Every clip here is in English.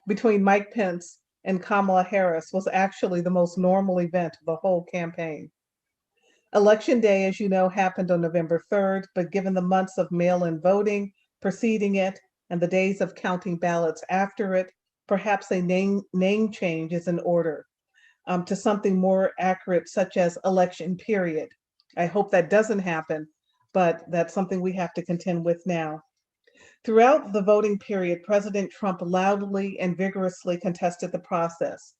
between Mike Pence and Kamala Harris was actually the most normal event of the whole campaign. Election day, as you know, happened on November 3rd, but given the months of mail-in voting preceding it and the days of counting ballots after it, perhaps a name change is in order to something more accurate, such as election period. I hope that doesn't happen, but that's something we have to contend with now. Throughout the voting period, President Trump loudly and vigorously contested the process.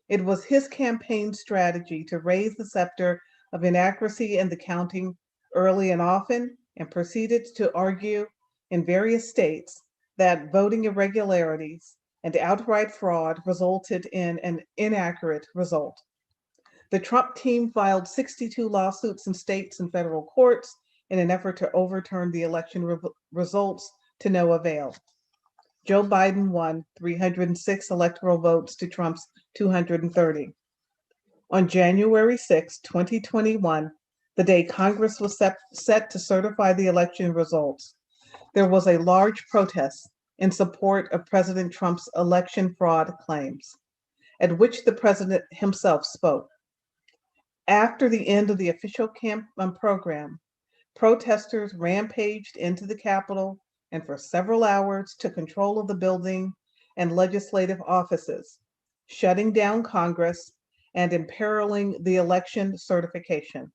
It was his campaign strategy to raise the scepter of inaccuracy in the counting early and often, and proceeded to argue in various states that voting irregularities and outright fraud resulted in an inaccurate result. The Trump team filed 62 lawsuits in states and federal courts in an effort to overturn the election results to no avail. Joe Biden won 306 electoral votes to Trump's 230. On January 6, 2021, the day Congress was set to certify the election results, there was a large protest in support of President Trump's election fraud claims, at which the president himself spoke. After the end of the official program, protesters rampaged into the Capitol and for several hours took control of the building and legislative offices, shutting down Congress and imperiling the election certification.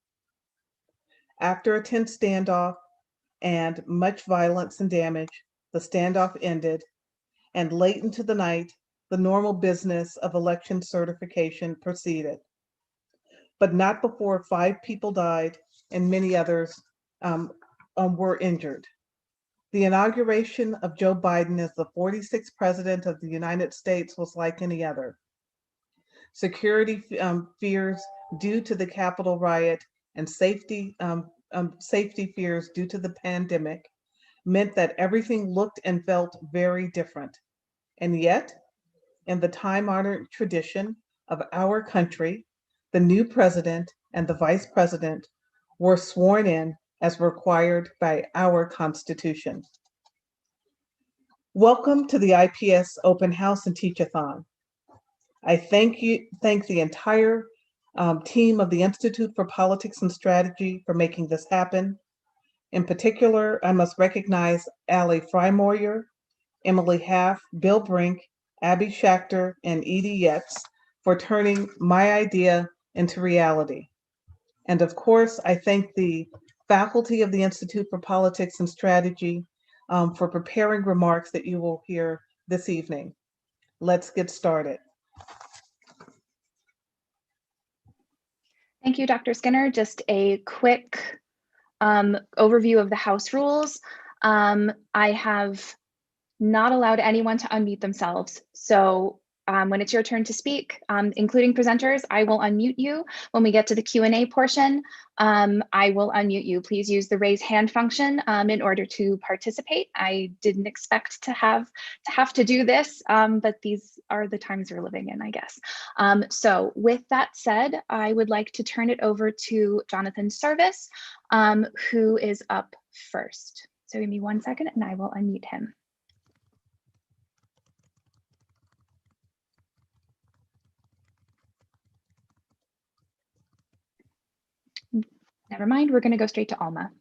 After a tense standoff and much violence and damage, the standoff ended, and late into the night, the normal business of election certification proceeded. But not before 5 people died and many others were injured. The inauguration of Joe Biden as the 46th president of the United States was like any other. Security fears due to the Capitol riot and safety fears due to the pandemic meant that everything looked and felt very different. And yet, in the time-honored tradition of our country, the new president and the vice president were sworn in as required by our Constitution. Welcome to the IPS Open House and Teach-a-thon. I thank the entire team of the Institute for Politics and Strategy for making this happen. In particular, I must recognize Ali Frymoyer, Emily Half, Bill Brink, Abby Schachter, and Edie Yetz for turning my idea into reality. And of course, I thank the faculty of the Institute for Politics and Strategy for preparing remarks that you will hear this evening. Let's get started. Thank you, Dr. Skinner. Just a quick overview of the House rules. I have not allowed anyone to unmute themselves. So when it's your turn to speak, including presenters, I will unmute you. When we get to the Q&A portion, I will unmute you. Please use the raise hand function in order to participate. I didn't expect to have to do this, but these are the times we're living in, I guess. So with that said, I would like to turn it over to Jonathan Service, who is up first. So give me 1 second and I will unmute him. Never mind, we're going to go straight to Alma.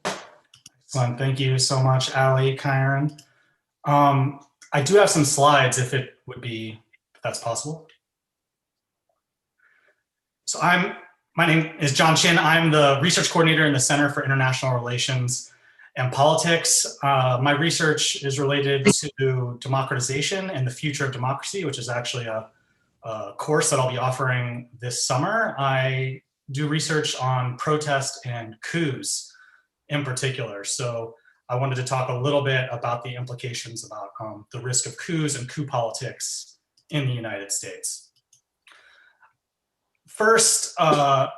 Excellent. Thank you so much, Ali, Kyron. I do have some slides if that's possible. So my name is John Chin. I'm the research coordinator in the Center for International Relations and Politics. My research is related to democratization and the future of democracy, which is actually a course that I'll be offering this summer. I do research on protest and coups in particular. So I wanted to talk a little bit about the implications about the risk of coups and coup politics in the United States. First, I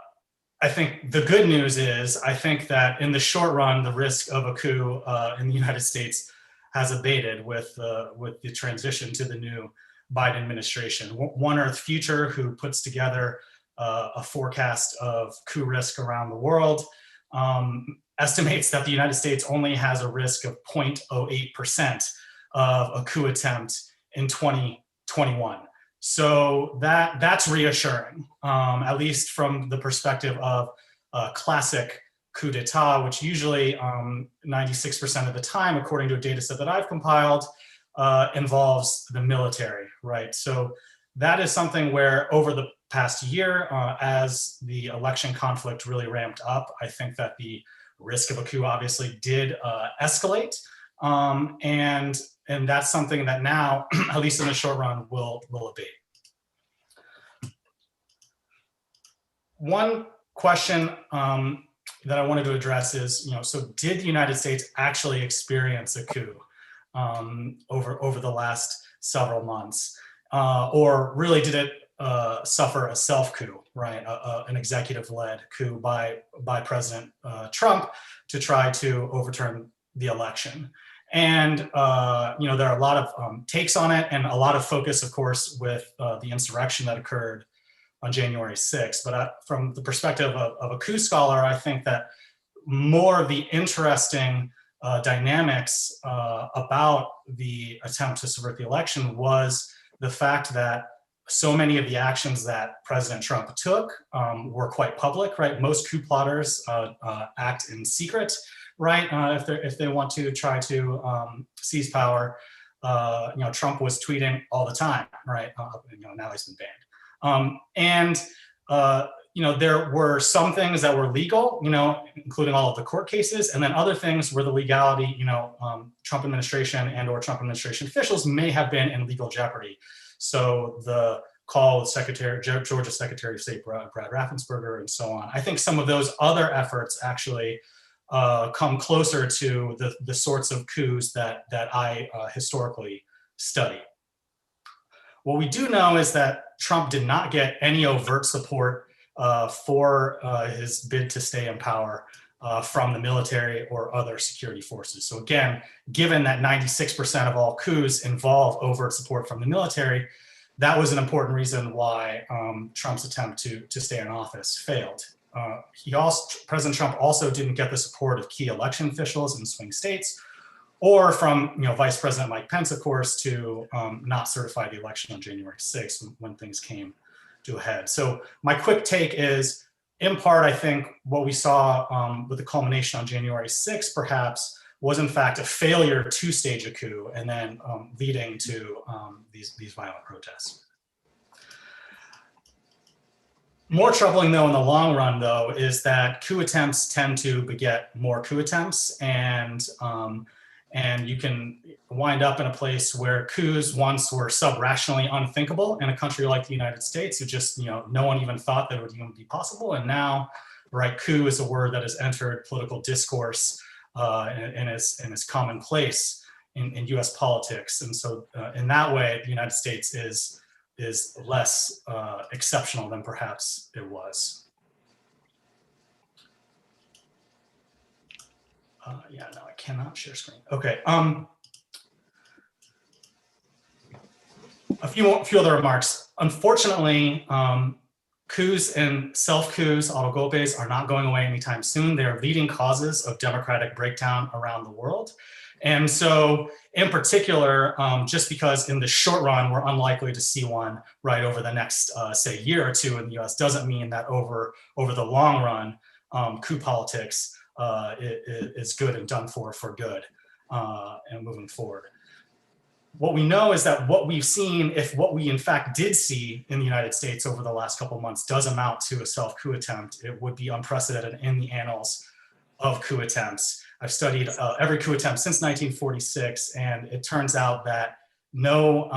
think the good news is I think that in the short run, the risk of a coup in the United States has abated with the transition to the new Biden administration. One Earth Future, who puts together a forecast of coup risk around the world, estimates that the United States only has a risk of 0.08% of a coup attempt in 2021. So that's reassuring, at least from the perspective of classic coup d'etat, which usually 96% of the time, according to a data set that I've compiled, involves the military, right? So that is something where over the past year, as the election conflict really ramped up, I think that the risk of a coup obviously did escalate. And that's something that now, at least in the short run, will abate. One question that I wanted to address is, so did the United States actually experience a coup over the last several months? Or really did it suffer a self-coup, right? An executive-led coup by President Trump to try to overturn the election. And there are a lot of takes on it, and a lot of focus, of course, with the insurrection that occurred on January 6th. But from the perspective of a coup scholar, I think that more of the interesting dynamics about the attempt to subvert the election was the fact that so many of the actions that President Trump took were quite public, right? Most coup plotters act in secret, right? If they want to try to seize power, Trump was tweeting all the time, right? Now he's been banned. There were some things that were legal, including all of the court cases, and then other things where the legality, Trump administration and/or Trump administration officials may have been in legal jeopardy. So the call with Georgia Secretary of State Brad Raffensperger and so on. I think some of those other efforts actually come closer to the sorts of coups that I historically study. What we do know is that Trump did not get any overt support for his bid to stay in power from the military or other security forces. So again, given that 96% of all coups involve overt support from the military, that was an important reason why Trump's attempt to stay in office failed. President Trump also didn't get the support of key election officials in swing states, or from Vice President Mike Pence, of course, to not certify the election on January 6th when things came to a head. So my quick take is, in part, I think what we saw with the culmination on January 6th, perhaps, was in fact a failure to stage a coup and then leading to these violent protests. More troubling, though, in the long run, though, is that coup attempts tend to beget more coup attempts, and you can wind up in a place where coups once were sub-rationally unthinkable in a country like the United States. It just, no one even thought that it would even be possible. And now, right, coup is a word that has entered political discourse and is commonplace in US politics. And so in that way, the United States is less exceptional than perhaps it was. Yeah, no, I cannot share screen. Okay. A few other remarks. Unfortunately, coups and self-coups, autogolpes, are not going away anytime soon. They are leading causes of democratic breakdown around the world. And so, in particular, just because in the short run, we're unlikely to see one right over the next, say, year or two in the US, doesn't mean that over the long run, coup politics is good and done for good and moving forward. What we know is that what we've seen, if what we in fact did see in the United States over the last couple of months does amount to a self-coup attempt, it would be unprecedented in the annals of coup attempts. I've studied every coup attempt since 1946, and it turns out that no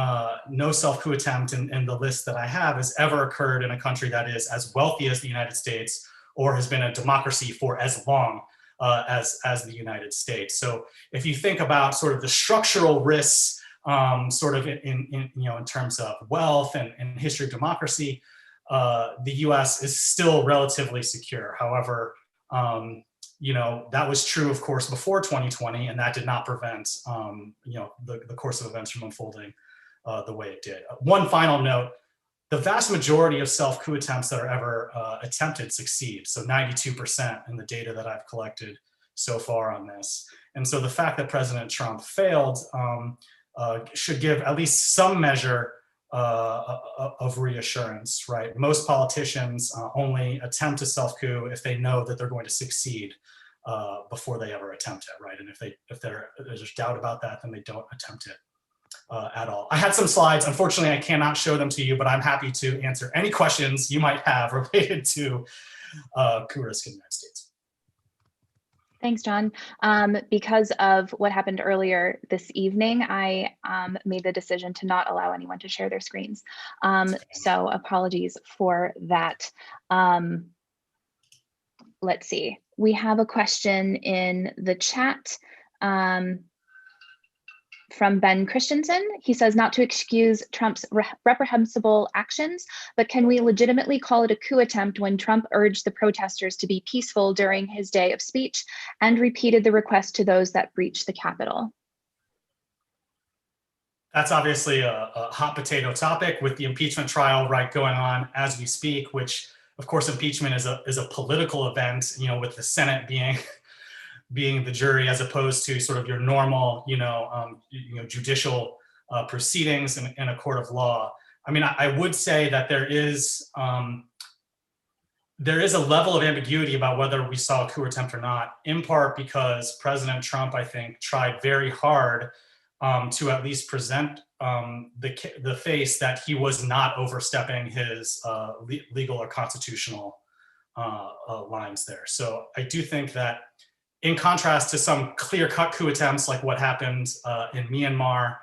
self-coup attempt in the list that I have has ever occurred in a country that is as wealthy as the United States or has been a democracy for as long as the United States. So if you think about sort of the structural risks sort of in terms of wealth and history of democracy, the US is still relatively secure. However, that was true, of course, before 2020, and that did not prevent the course of events from unfolding the way it did. One final note: the vast majority of self-coup attempts that are ever attempted succeed. So 92% in the data that I've collected so far on this. And so the fact that President Trump failed should give at least some measure of reassurance, right? Most politicians only attempt a self-coup if they know that they're going to succeed before they ever attempt it, right? And if there's doubt about that, then they don't attempt it at all. I had some slides. Unfortunately, I cannot show them to you, but I'm happy to answer any questions you might have related to coup risk in the United States. Thanks, John. Because of what happened earlier this evening, I made the decision to not allow anyone to share their screens. So apologies for that. Let's see. We have a question in the chat from Ben Christensen. He says, not to excuse Trump's reprehensible actions, but can we legitimately call it a coup attempt when Trump urged the protesters to be peaceful during his day of speech and repeated the request to those that breached the Capitol? That's obviously a hot potato topic with the impeachment trial going on as we speak, which of course impeachment is a political event, with the Senate being the jury as opposed to sort of your normal, judicial proceedings in a court of law. I mean, I would say that there is a level of ambiguity about whether we saw a coup attempt or not, in part because President Trump, I think, tried very hard to at least present the face that he was not overstepping his legal or constitutional lines there. So I do think that, in contrast to some clear-cut coup attempts like what happened in Myanmar,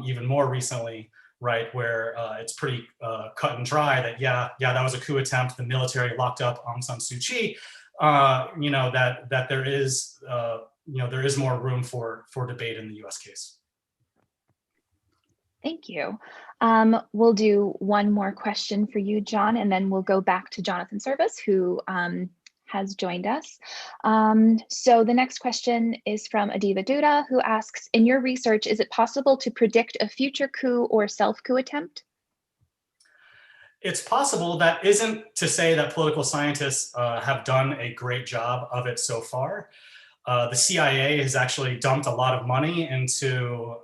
even more recently, right, where it's pretty cut and dry that that was a coup attempt. The military locked up Aung San Suu Kyi. That there is there is more room for debate in the U.S. case. Thank you. We'll do one more question for you, John, and then we'll go back to Jonathan Service, who has joined us. So the next question is from Adiva Duda, who asks, in your research, is it possible to predict a future coup or self-coup attempt? It's possible. That isn't to say that political scientists have done a great job of it so far. The CIA has actually dumped a lot of money into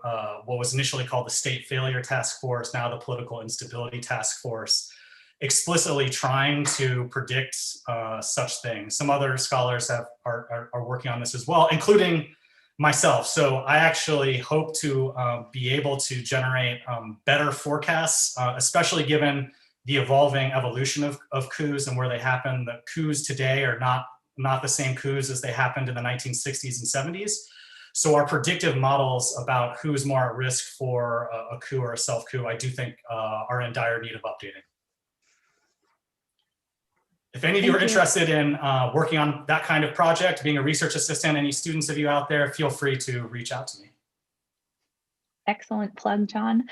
what was initially called the State Failure Task Force, now the Political Instability Task Force, explicitly trying to predict such things. Some other scholars are working on this as well, including myself. So I actually hope to be able to generate better forecasts, especially given the evolving evolution of coups and where they happen. The coups today are not the same coups as they happened in the 1960s and 70s. So our predictive models about who's more at risk for a coup or a self-coup, I do think are in dire need of updating. If any of you are interested in working on that kind of project, being a research assistant, any students of you out there, feel free to reach out to me. Excellent plug, John.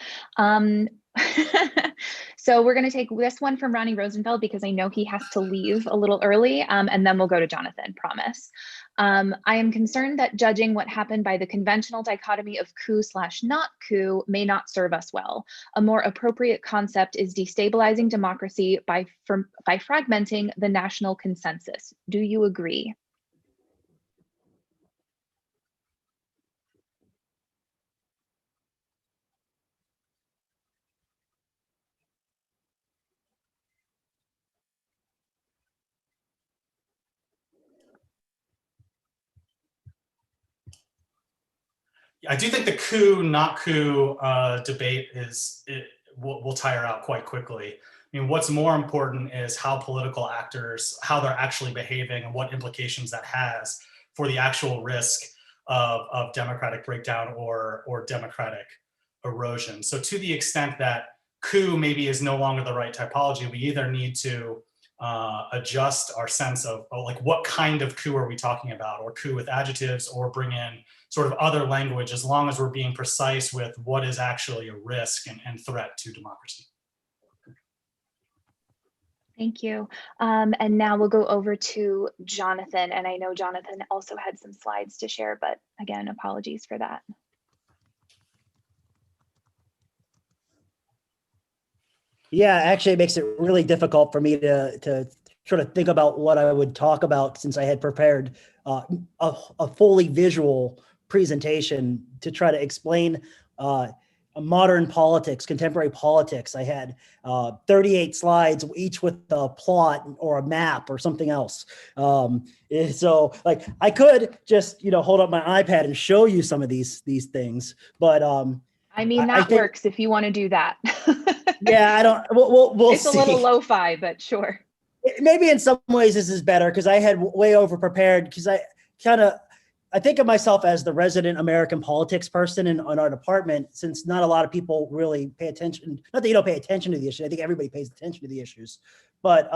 So we're going to take this one from Ronnie Rosenfeld because I know he has to leave a little early, and then we'll go to Jonathan, promise. I am concerned that judging what happened by the conventional dichotomy of coup/not coup may not serve us well. A more appropriate concept is destabilizing democracy by fragmenting the national consensus. Do you agree? I do think the coup, not coup debate will tire out quite quickly. I mean, what's more important is how political actors, how they're actually behaving and what implications that has for the actual risk of democratic breakdown or democratic erosion. So to the extent that coup maybe is no longer the right typology, we either need to adjust our sense of like what kind of coup are we talking about, or coup with adjectives, or bring in sort of other language, as long as we're being precise with what is actually a risk and threat to democracy. Thank you. And now we'll go over to Jonathan. And I know Jonathan also had some slides to share, but again, apologies for that. Yeah, actually, it makes it really difficult for me to sort of think about what I would talk about, since I had prepared a fully visual presentation to try to explain modern politics, contemporary politics. I had 38 slides, each with a plot or a map or something else. So like I could just, hold up my iPad and show you some of these things, but I mean, that works if you want to do that. yeah, I don't, we'll it's see. A little lo-fi, but sure. Maybe in some ways this is better because I had way over prepared, because I think of myself as the resident American politics person in our department, since not a lot of people really pay attention. Not that you don't pay attention to the issue. I think everybody pays attention to the issues, but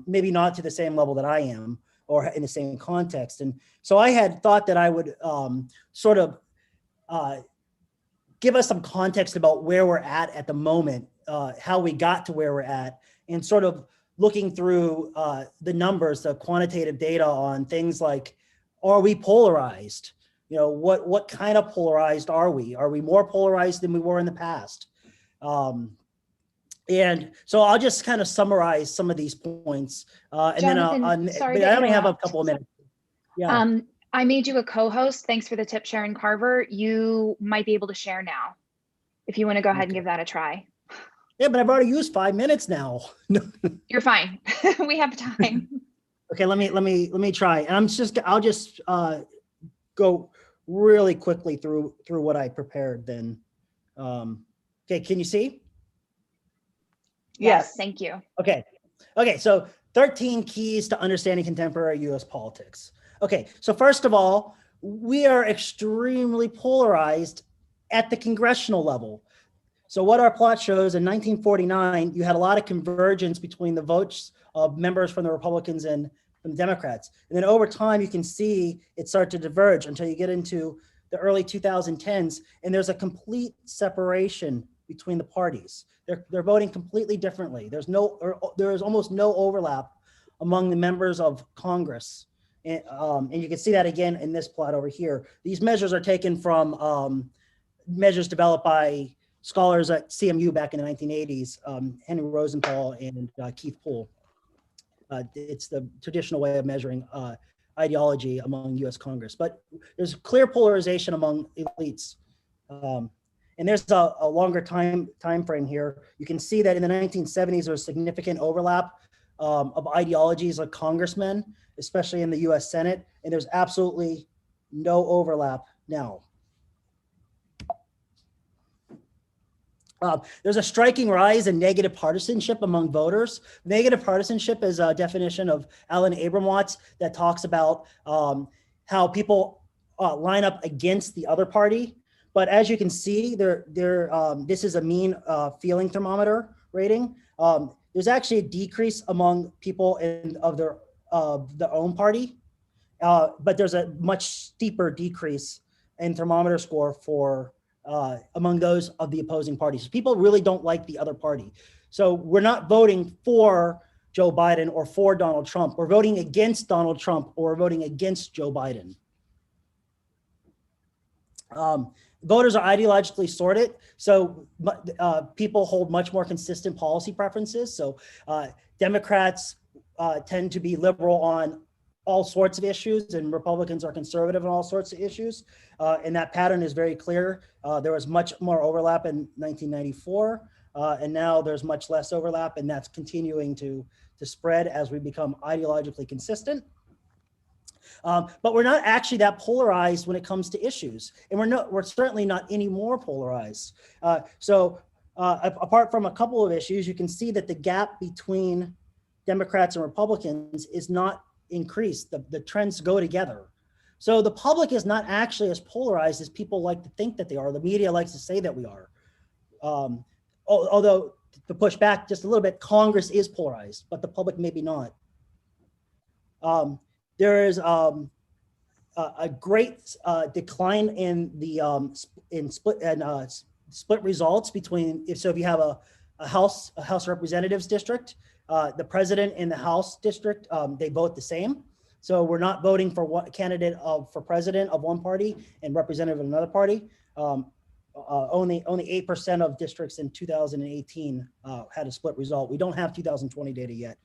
maybe not to the same level that I am or in the same context. And so I had thought that I would sort of give us some context about where we're at the moment, how we got to where we're at, and sort of looking through the numbers, the quantitative data on things like, are we polarized? What kind of polarized are we? Are we more polarized than we were in the past? And so I'll just kind of summarize some of these points. And Jonathan, then sorry but I only have a interrupt. couple of minutes. Yeah. I made you a co-host. Thanks for the tip, Sharon Carver. You might be able to share now if you want to go ahead and give that a try. Yeah, but I've already used 5 minutes now. You're fine. We have time. Okay, let me try. And I'll just go really quickly through what I prepared then. Okay, can you see? Yes. Thank you. Okay, so 13 keys to understanding contemporary US politics. Okay, so first of all, we are extremely polarized at the congressional level. So what our plot shows, in 1949, you had a lot of convergence between the votes of members from the Republicans and from the Democrats. And then over time, you can see it start to diverge until you get into the early 2010s, and there's a complete separation between the parties. They're voting completely differently. There is almost no overlap among the members of Congress. And you can see that again in this plot over here. These measures are taken from measures developed by scholars at CMU back in the 1980s, Henry Rosenthal and Keith Poole. It's the traditional way of measuring ideology among US Congress, but there's clear polarization among elites. And there's a longer time frame here. You can see that in the 1970s, there was significant overlap of ideologies like congressmen, especially in the US Senate, and there's absolutely no overlap now. There's a striking rise in negative partisanship among voters. Negative partisanship is a definition of Alan Abramowitz that talks about how people line up against the other party. But as you can see, this is a mean feeling thermometer rating. There's actually a decrease among people of their own party, but there's a much steeper decrease in thermometer score for among those of the opposing parties. People really don't like the other party. So we're not voting for Joe Biden or for Donald Trump. We're voting against Donald Trump or voting against Joe Biden. Voters are ideologically sorted. So people hold much more consistent policy preferences. So Democrats tend to be liberal on all sorts of issues, and Republicans are conservative on all sorts of issues. And that pattern is very clear. There was much more overlap in 1994, and now there's much less overlap, and that's continuing to spread as we become ideologically consistent. But we're not actually that polarized when it comes to issues, and we're certainly not any more polarized. So apart from a couple of issues, you can see that the gap between Democrats and Republicans is not increased. The trends go together. So the public is not actually as polarized as people like to think that they are. The media likes to say that we are. Although, to push back just a little bit, Congress is polarized, but the public maybe not. There is a great decline in the split results between, if you have a House Representatives district, the president and the House district, they vote the same. So we're not voting for one candidate for president of one party and representative of another party. Only 8% of districts in 2018 had a split result. We don't have 2020 data yet.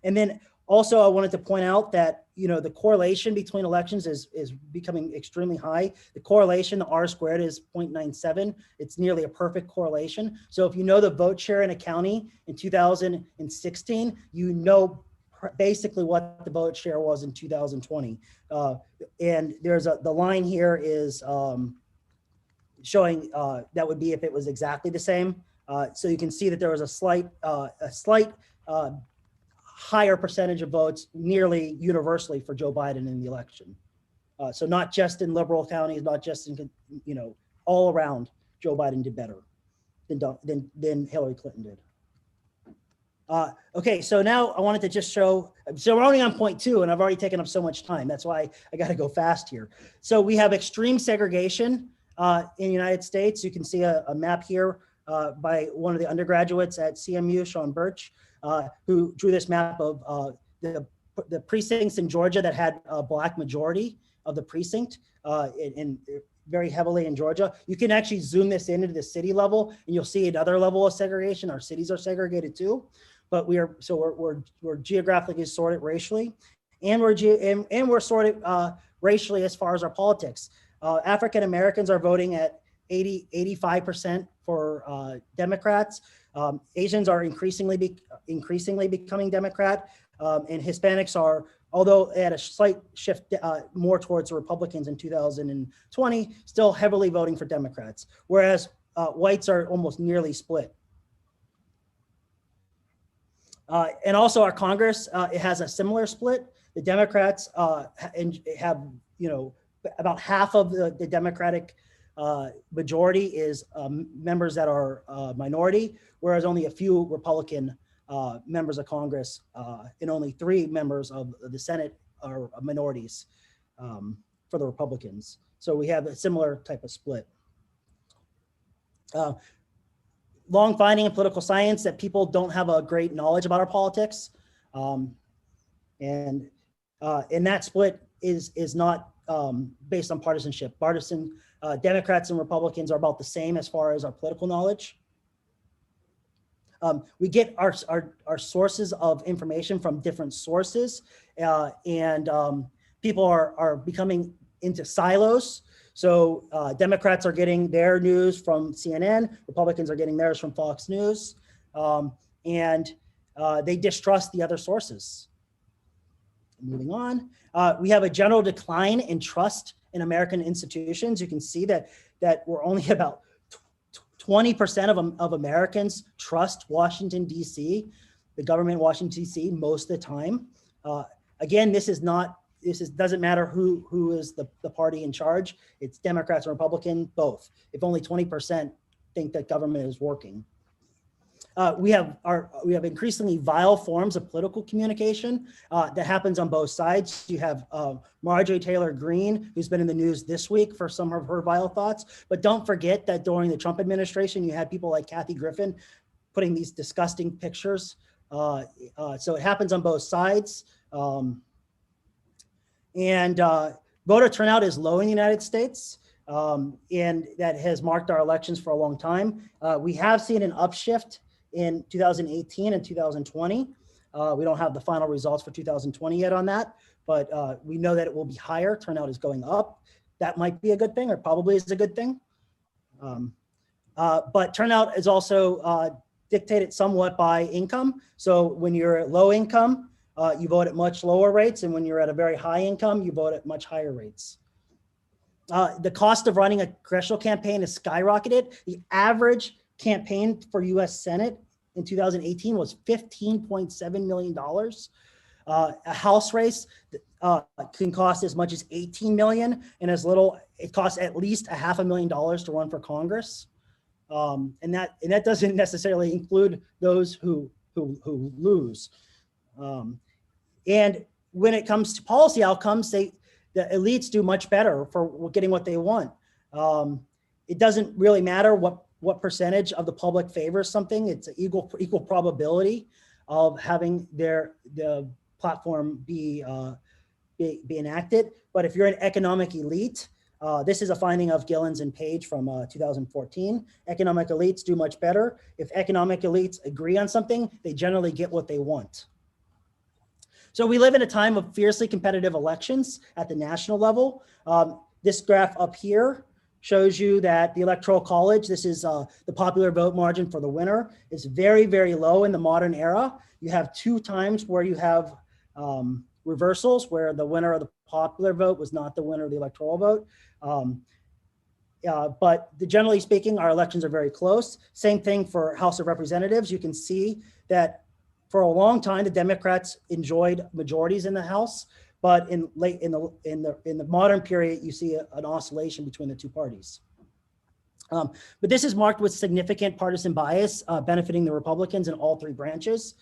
And then Also, I wanted to point out that, the correlation between elections is becoming extremely high. The correlation, the R squared, is 0.97. It's nearly a perfect correlation. So if you know the vote share in a county in 2016, you know basically what the vote share was in 2020. And there's the line here is showing that would be if it was exactly the same. So you can see that there was a slight higher percentage of votes nearly universally for Joe Biden in the election. So not just in liberal counties, not just in, all around, Joe Biden did better than Hillary Clinton did. Okay, so now I wanted to just show, so we're only on point 2 and I've already taken up so much time. That's why I got to go fast here. So we have extreme segregation in the United States. You can see a map here by one of the undergraduates at CMU, Sean Birch, who drew this map of the precincts in Georgia that had a Black majority of the precinct in very heavily in Georgia. You can actually zoom this into the city level and you'll see another level of segregation. Our cities are segregated too, but we're geographically sorted racially, and we're sorted racially as far as our politics. African Americans are voting at 85% for Democrats. Asians are increasingly becoming Democrat, and Hispanics are, although they had a slight shift more towards the Republicans in 2020, still heavily voting for Democrats, whereas whites are almost nearly split. And also our Congress, it has a similar split. The Democrats have, about half of the Democratic majority is members that are minority, whereas only a few Republican members of Congress and only 3 members of the Senate are minorities for the Republicans. So we have a similar type of split. Long finding in political science that people don't have a great knowledge about our politics. And that split is not based on partisanship. Democrats and Republicans are about the same as far as our political knowledge. We get our sources of information from different sources, and people are becoming into silos. So Democrats are getting their news from CNN, Republicans are getting theirs from Fox News, and they distrust the other sources. Moving on, we have a general decline in trust in American institutions. You can see that we're only about 20% of Americans trust Washington, D.C., the government Washington, D.C. most of the time. Again, this doesn't matter who is the party in charge. It's Democrats or Republican, both. If only 20% think that government is working. We have increasingly vile forms of political communication that happens on both sides. You have Marjorie Taylor Greene, who's been in the news this week for some of her vile thoughts. But don't forget that during the Trump administration, you had people like Kathy Griffin putting these disgusting pictures. So it happens on both sides. And voter turnout is low in the United States. And that has marked our elections for a long time. We have seen an upshift in 2018 and 2020. We don't have the final results for 2020 yet on that, but we know that it will be higher. Turnout is going up. That might be a good thing, or probably is a good thing. But turnout is also dictated somewhat by income. So when you're at low income, you vote at much lower rates. And when you're at a very high income, you vote at much higher rates. The cost of running a congressional campaign has skyrocketed. The average campaign for US Senate in 2018 was $15.7 million. A House race can cost as much as $18 million, and it costs at least $500,000 to run for Congress. And that doesn't necessarily include those who lose. And when it comes to policy outcomes, the elites do much better for getting what they want. It doesn't really matter what percentage of the public favors something. It's an equal probability of having the platform be enacted. But if you're an economic elite, this is a finding of Gillens and Page from 2014. Economic elites do much better. If economic elites agree on something, they generally get what they want. So we live in a time of fiercely competitive elections at the national level. This graph up here shows you that the Electoral College, this is the popular vote margin for the winner, is very, very low in the modern era. You have 2 times where you have reversals, where the winner of the popular vote was not the winner of the electoral vote. But generally speaking, our elections are very close. Same thing for House of Representatives. You can see that for a long time, the Democrats enjoyed majorities in the House, but in the modern period, you see an oscillation between the 2 parties. But this is marked with significant partisan bias benefiting the Republicans in all 3 branches.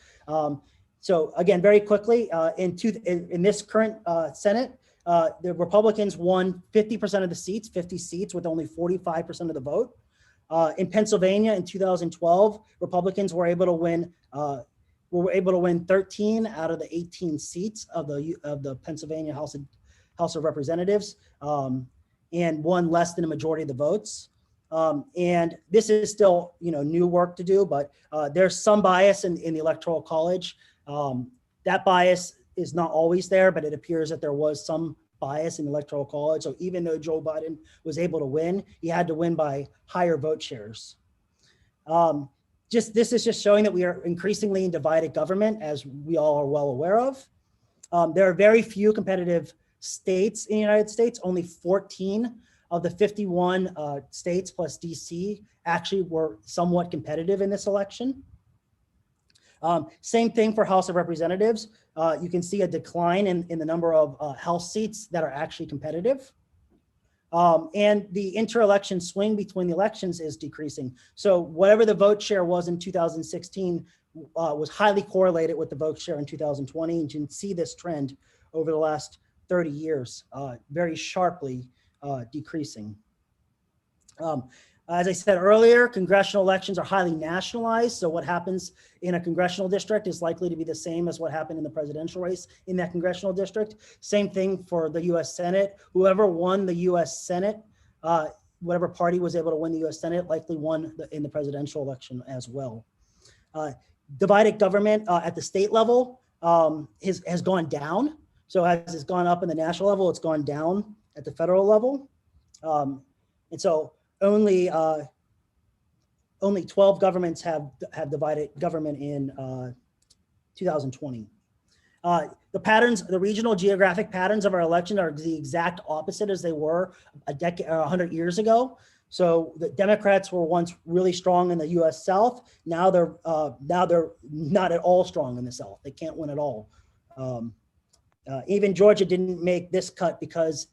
So again, very quickly, in this current Senate, the Republicans won 50% of the seats, 50 seats, with only 45% of the vote. In Pennsylvania in 2012, Republicans were able to win 13 out of the 18 seats of the Pennsylvania House of Representatives, and won less than a majority of the votes. And this is still, new work to do, but there's some bias in the Electoral College. That bias is not always there, but it appears that there was some bias in the Electoral College. So even though Joe Biden was able to win, he had to win by higher vote shares. This is just showing that we are increasingly in divided government, as we all are well aware of. There are very few competitive states in the United States. Only 14 of the 51 states plus DC actually were somewhat competitive in this election. Same thing for House of Representatives. You can see a decline in the number of House seats that are actually competitive. And the inter-election swing between the elections is decreasing. So whatever the vote share was in 2016 was highly correlated with the vote share in 2020. And you can see this trend over the last 30 years, very sharply decreasing. As I said earlier, congressional elections are highly nationalized. So what happens in a congressional district is likely to be the same as what happened in the presidential race in that congressional district. Same thing for the US Senate. Whoever won the US Senate, whatever party was able to win the US Senate likely won in the presidential election as well. Divided government at the state level has gone down. So as it's gone up in the national level, it's gone down at the federal level. And so only 12 governments have divided government in 2020. The regional geographic patterns of our election are the exact opposite as they were a decade or 100 years ago. So the Democrats were once really strong in the U.S. South. Now they're not at all strong in the South. They can't win at all. Even Georgia didn't make this cut because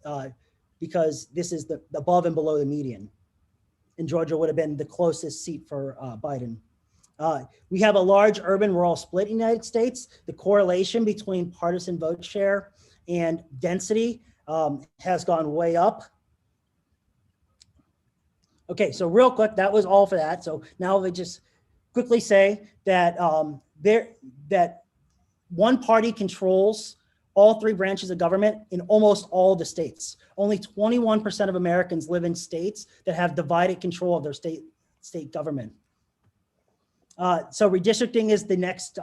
this is the above and below the median. And Georgia would have been the closest seat for Biden. We have a large urban-rural split in the United States. The correlation between partisan vote share and density has gone way up. Okay, so real quick, that was all for that. So now we just quickly say that that one party controls all 3 branches of government in almost all the states. Only 21% of Americans live in states that have divided control of their state government. So redistricting is the next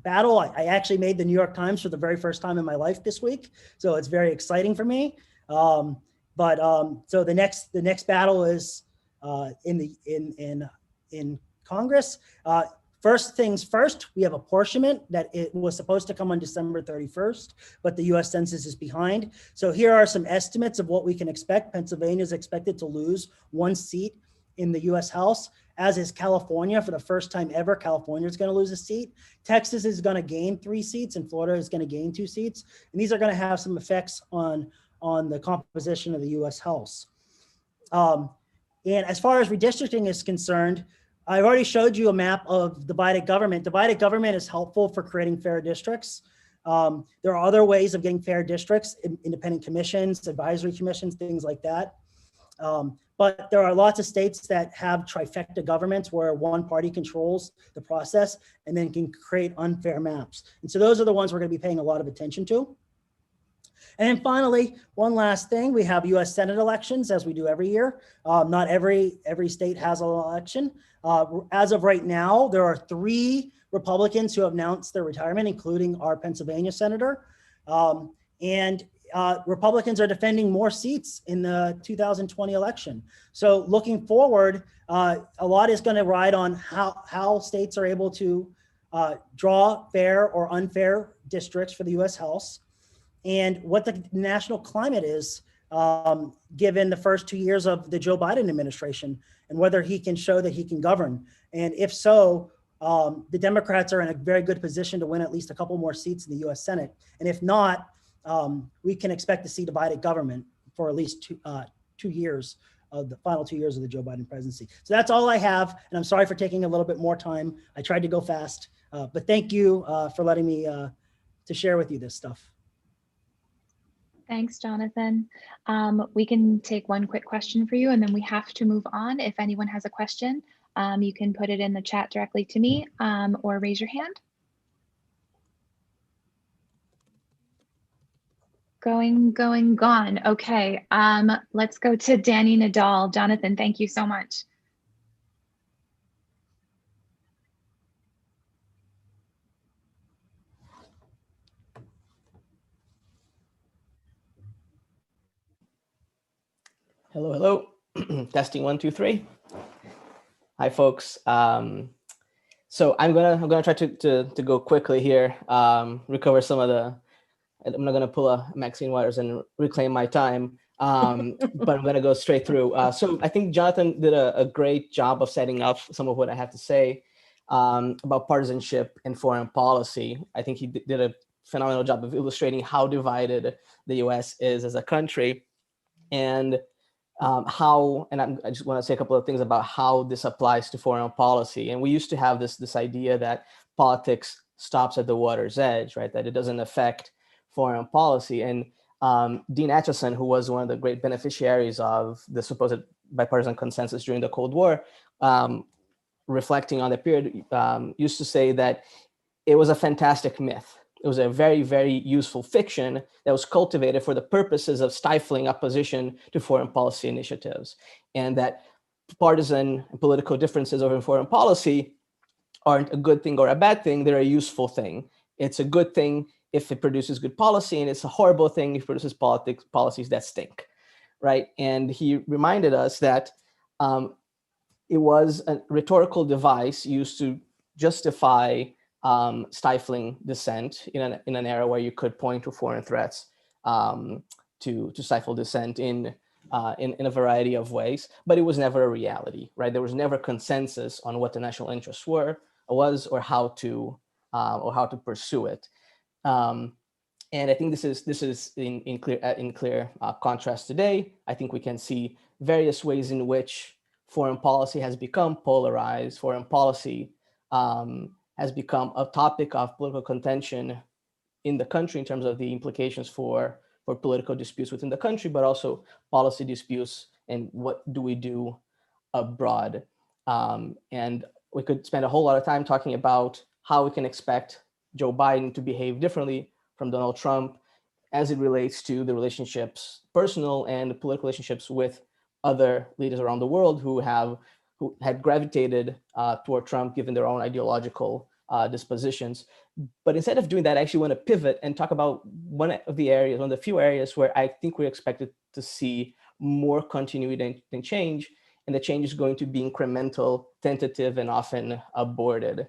battle. I actually made the New York Times for the very first time in my life this week, so it's very exciting for me. So the next battle is in Congress. First things first, we have apportionment that it was supposed to come on December 31st, but the US Census is behind. So here are some estimates of what we can expect. Pennsylvania is expected to lose 1 seat in the US House, as is California. For the first time ever, California is going to lose a seat. Texas is going to gain 3 seats and Florida is going to gain 2 seats. And these are going to have some effects on the composition of the US House. And as far as redistricting is concerned, I've already showed you a map of divided government. Divided government is helpful for creating fair districts. There are other ways of getting fair districts, independent commissions, advisory commissions, things like that. But there are lots of states that have trifecta governments where one party controls the process and then can create unfair maps. And so those are the ones we're going to be paying a lot of attention to. And then finally, one last thing, we have US Senate elections as we do every year. Not every state has an election. As of right now, there are 3 Republicans who have announced their retirement, including our Pennsylvania senator. Republicans are defending more seats in the 2020 election. So looking forward, a lot is going to ride on how states are able to draw fair or unfair districts for the US House, and what the national climate is given the first 2 years of the Joe Biden administration, and whether he can show that he can govern. And if so, the Democrats are in a very good position to win at least a couple more seats in the US Senate. And if not, we can expect to see divided government for at least 2 years of the final 2 years of the Joe Biden presidency. So that's all I have. And I'm sorry for taking a little bit more time. I tried to go fast, but thank you for letting me to share with you this stuff. Thanks, Jonathan. We can take one quick question for you, and then we have to move on. If anyone has a question, you can put it in the chat directly to me or raise your hand. Gone. Okay, let's go to Danny Nadal. Jonathan, thank you so much. Hello. Testing 1, 2, 3. Hi, folks. So I'm gonna try to go quickly here, recover some of the. I'm not gonna pull a Maxine Waters and reclaim my time, but I'm gonna go straight through. So I think Jonathan did a great job of setting up some of what I have to say about partisanship and foreign policy. I think he did a phenomenal job of illustrating how divided the U.S. is as a country, and I just want to say a couple of things about how this applies to foreign policy. And we used to have this idea that politics stops at the water's edge, right? That it doesn't affect foreign policy. And Dean Acheson, who was one of the great beneficiaries of the supposed bipartisan consensus during the Cold War, reflecting on the period, used to say that it was a fantastic myth. It was a very, very useful fiction that was cultivated for the purposes of stifling opposition to foreign policy initiatives, and that partisan and political differences over foreign policy aren't a good thing or a bad thing. They're a useful thing. It's a good thing if it produces good policy, and it's a horrible thing if it produces policies that stink, right? And he reminded us that it was a rhetorical device used to justify stifling dissent in an era where you could point to foreign threats to stifle dissent in a variety of ways, but it was never a reality, right? There was never consensus on what the national interests was or how to pursue it. And I think this is in clear contrast today. I think we can see various ways in which foreign policy has become polarized. Foreign policy has become a topic of political contention in the country in terms of the implications for political disputes within the country, but also policy disputes and what do we do abroad. And we could spend a whole lot of time talking about how we can expect Joe Biden to behave differently from Donald Trump as it relates to the relationships, personal and political relationships with other leaders around the world who had gravitated toward Trump given their own ideological dispositions. But instead of doing that, I actually want to pivot and talk about one of the few areas where I think we're expected to see more continuity than change. And the change is going to be incremental, tentative, and often aborted,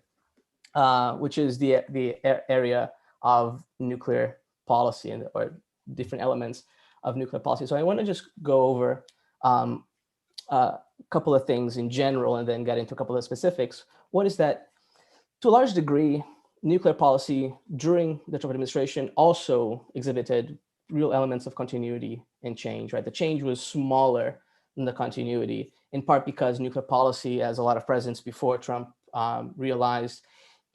which is the area of nuclear policy or different elements of nuclear policy. So I want to just go over a couple of things in general and then get into a couple of specifics. One is that, to a large degree, nuclear policy during the Trump administration also exhibited real elements of continuity and change, right? The change was smaller than the continuity, in part because nuclear policy, as a lot of presidents before Trump realized,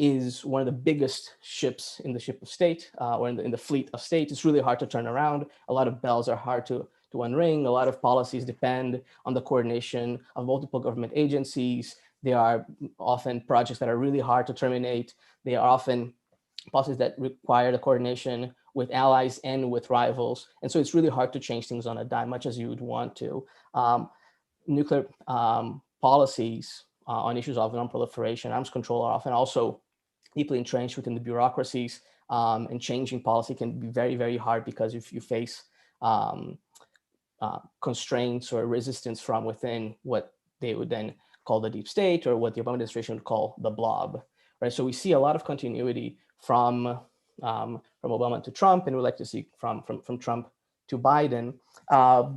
is one of the biggest ships in the ship of state or in the fleet of state. It's really hard to turn around. A lot of bells are hard to unring. A lot of policies depend on the coordination of multiple government agencies. They are often projects that are really hard to terminate. They are often policies that require the coordination with allies and with rivals. And so it's really hard to change things on a dime, much as you would want to. Nuclear policies on issues of non-proliferation, arms control are often also deeply entrenched within the bureaucracies, and changing policy can be very, very hard because if you face constraints or resistance from within what they would then call the deep state, or what the Obama administration would call the blob, right? So we see a lot of continuity from Obama to Trump, and we'd like to see from Trump to Biden,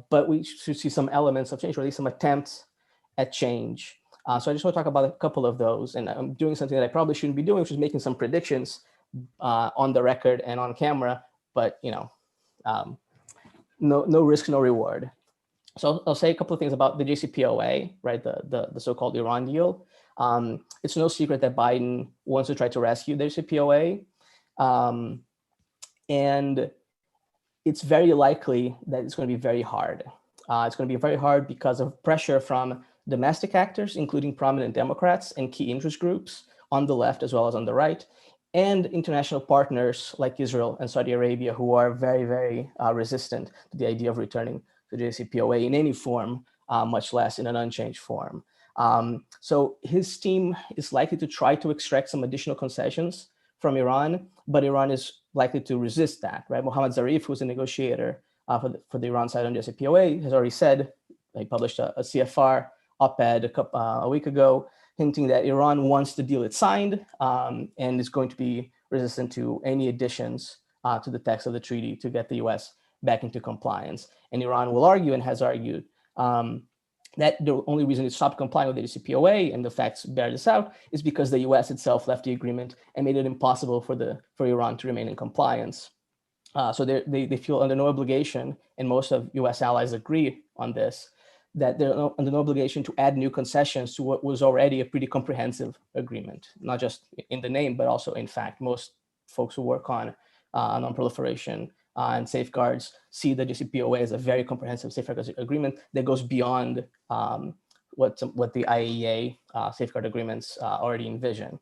but we should see some elements of change, or at least some attempts at change. So I just want to talk about a couple of those, and I'm doing something that I probably shouldn't be doing, which is making some predictions on the record and on camera, but no risk, no reward. So I'll say a couple of things about the JCPOA, right? The so-called Iran deal. It's no secret that Biden wants to try to rescue the JCPOA, and it's very likely that it's going to be very hard. It's going to be very hard because of pressure from domestic actors, including prominent Democrats and key interest groups on the left as well as on the right, and international partners like Israel and Saudi Arabia, who are very, very resistant to the idea of returning the JCPOA in any form, much less in an unchanged form. So his team is likely to try to extract some additional concessions from Iran, but Iran is likely to resist that, right? Mohammad Zarif, who's a negotiator for the Iran side on JCPOA, has already said, he published a CFR op-ed a week ago, hinting that Iran wants the deal it signed and is going to be resistant to any additions to the text of the treaty to get the US back into compliance. And Iran will argue, and has argued, that the only reason it stopped complying with the JCPOA, and the facts bear this out, is because the US itself left the agreement and made it impossible for Iran to remain in compliance. So they feel under no obligation, and most of US allies agree on this, that they're under no obligation to add new concessions to what was already a pretty comprehensive agreement, not just in the name, but also in fact. Most folks who work on non-proliferation and safeguards see the JCPOA as a very comprehensive safeguards agreement that goes beyond what the IAEA safeguard agreements already envision.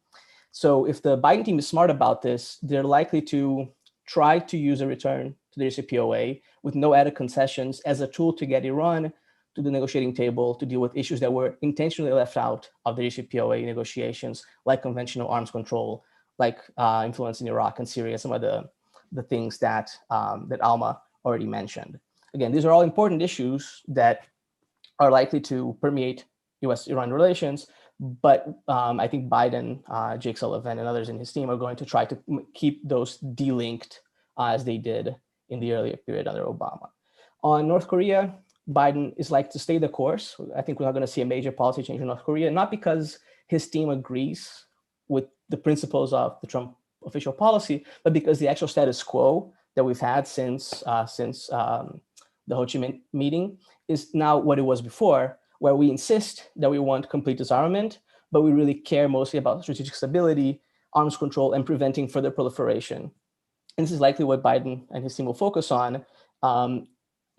So if the Biden team is smart about this, they're likely to try to use a return to the JCPOA with no added concessions as a tool to get Iran to the negotiating table to deal with issues that were intentionally left out of the JCPOA negotiations, like conventional arms control, like influence in Iraq and Syria, some of the things that Alma already mentioned. Again, these are all important issues that are likely to permeate US-Iran relations, but I think Biden, Jake Sullivan, and others in his team are going to try to keep those delinked as they did in the earlier period under Obama. On North Korea, Biden is like to stay the course. I think we're not going to see a major policy change in North Korea, not because his team agrees with the principles of the Trump official policy, but because the actual status quo that we've had since the Ho Chi Minh meeting is now what it was before, where we insist that we want complete disarmament, but we really care mostly about strategic stability, arms control, and preventing further proliferation. And this is likely what Biden and his team will focus on.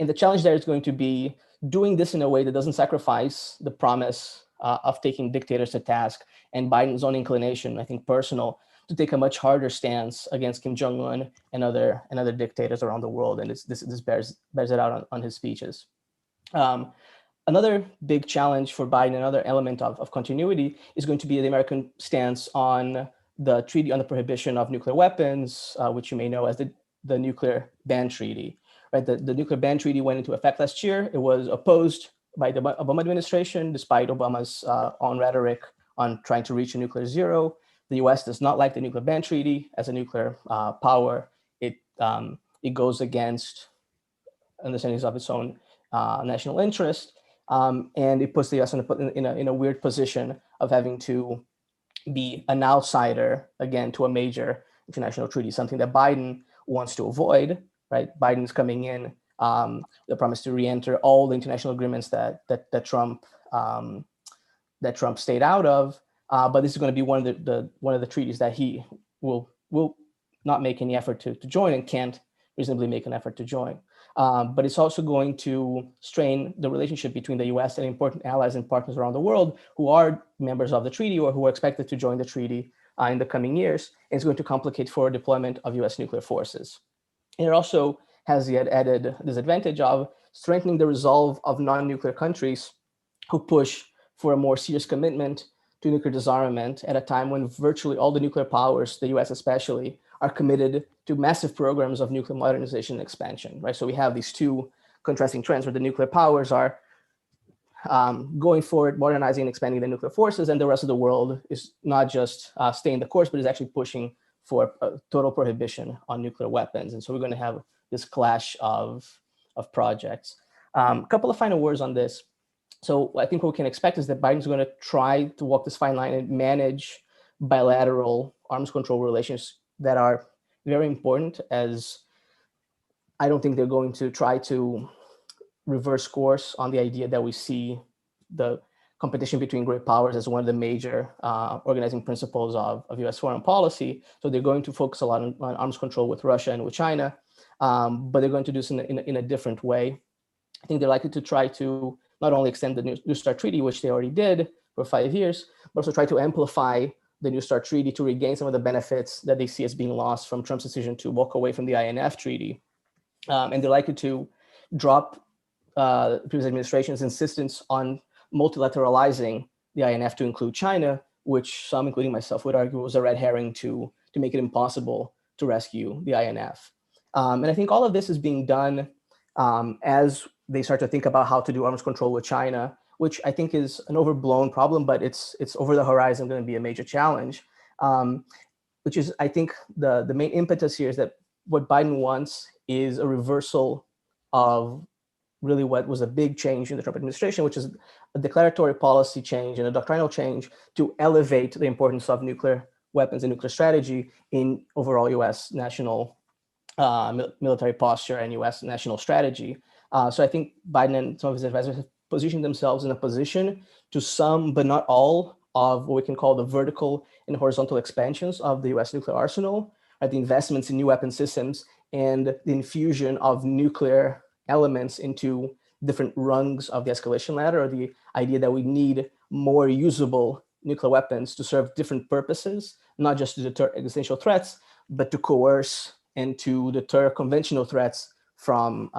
And the challenge there is going to be doing this in a way that doesn't sacrifice the promise of taking dictators to task, and Biden's own inclination, I think personal, to take a much harder stance against Kim Jong-un and other dictators around the world. And this bears it out on his speeches. Another big challenge for Biden, another element of continuity, is going to be the American stance on the treaty on the prohibition of nuclear weapons, which you may know as the nuclear ban treaty. Right, the nuclear ban treaty went into effect last year. It was opposed by the Obama administration, despite Obama's own rhetoric on trying to reach a nuclear zero. The US does not like the nuclear ban treaty as a nuclear power. It goes against understandings of its own national interest, and it puts the US in a weird position of having to be an outsider again to a major international treaty, something that Biden wants to avoid. Right, Biden's coming in, the promise to re-enter all the international agreements that Trump stayed out of, but this is going to be one of the treaties that he will not make any effort to join and can't reasonably make an effort to join. But it's also going to strain the relationship between the US and important allies and partners around the world who are members of the treaty or who are expected to join the treaty in the coming years. And it's going to complicate forward deployment of US nuclear forces. And it also has the added disadvantage of strengthening the resolve of non-nuclear countries who push for a more serious commitment to nuclear disarmament at a time when virtually all the nuclear powers, the US especially, are committed to massive programs of nuclear modernization and expansion, right? So we have these two contrasting trends where the nuclear powers are going forward, modernizing and expanding the nuclear forces, and the rest of the world is not just staying the course, but is actually pushing for a total prohibition on nuclear weapons. And so we're going to have this clash of projects. A couple of final words on this. So I think what we can expect is that Biden's going to try to walk this fine line and manage bilateral arms control relations that are very important, as I don't think they're going to try to reverse course on the idea that we see the competition between great powers as one of the major organizing principles of US foreign policy. So they're going to focus a lot on arms control with Russia and with China, but they're going to do this in a different way. I think they're likely to try to not only extend the New START Treaty, which they already did for 5 years, but also try to amplify the New START Treaty to regain some of the benefits that they see as being lost from Trump's decision to walk away from the INF Treaty. And they're likely to drop the previous administration's insistence on multilateralizing the INF to include China, which some, including myself, would argue was a red herring to make it impossible to rescue the INF. And I think all of this is being done as they start to think about how to do arms control with China, which I think is an overblown problem, but it's over the horizon going to be a major challenge, which is, I think, the main impetus here is that what Biden wants is a reversal of really what was a big change in the Trump administration, which is a declaratory policy change and a doctrinal change to elevate the importance of nuclear weapons and nuclear strategy in overall US national military posture and US national strategy. So I think Biden and some of his advisors have positioned themselves in a position to some, but not all, of what we can call the vertical and horizontal expansions of the US nuclear arsenal, right? The investments in new weapon systems and the infusion of nuclear elements into different rungs of the escalation ladder, or the idea that we need more usable nuclear weapons to serve different purposes, not just to deter existential threats, but to coerce and to deter conventional threats from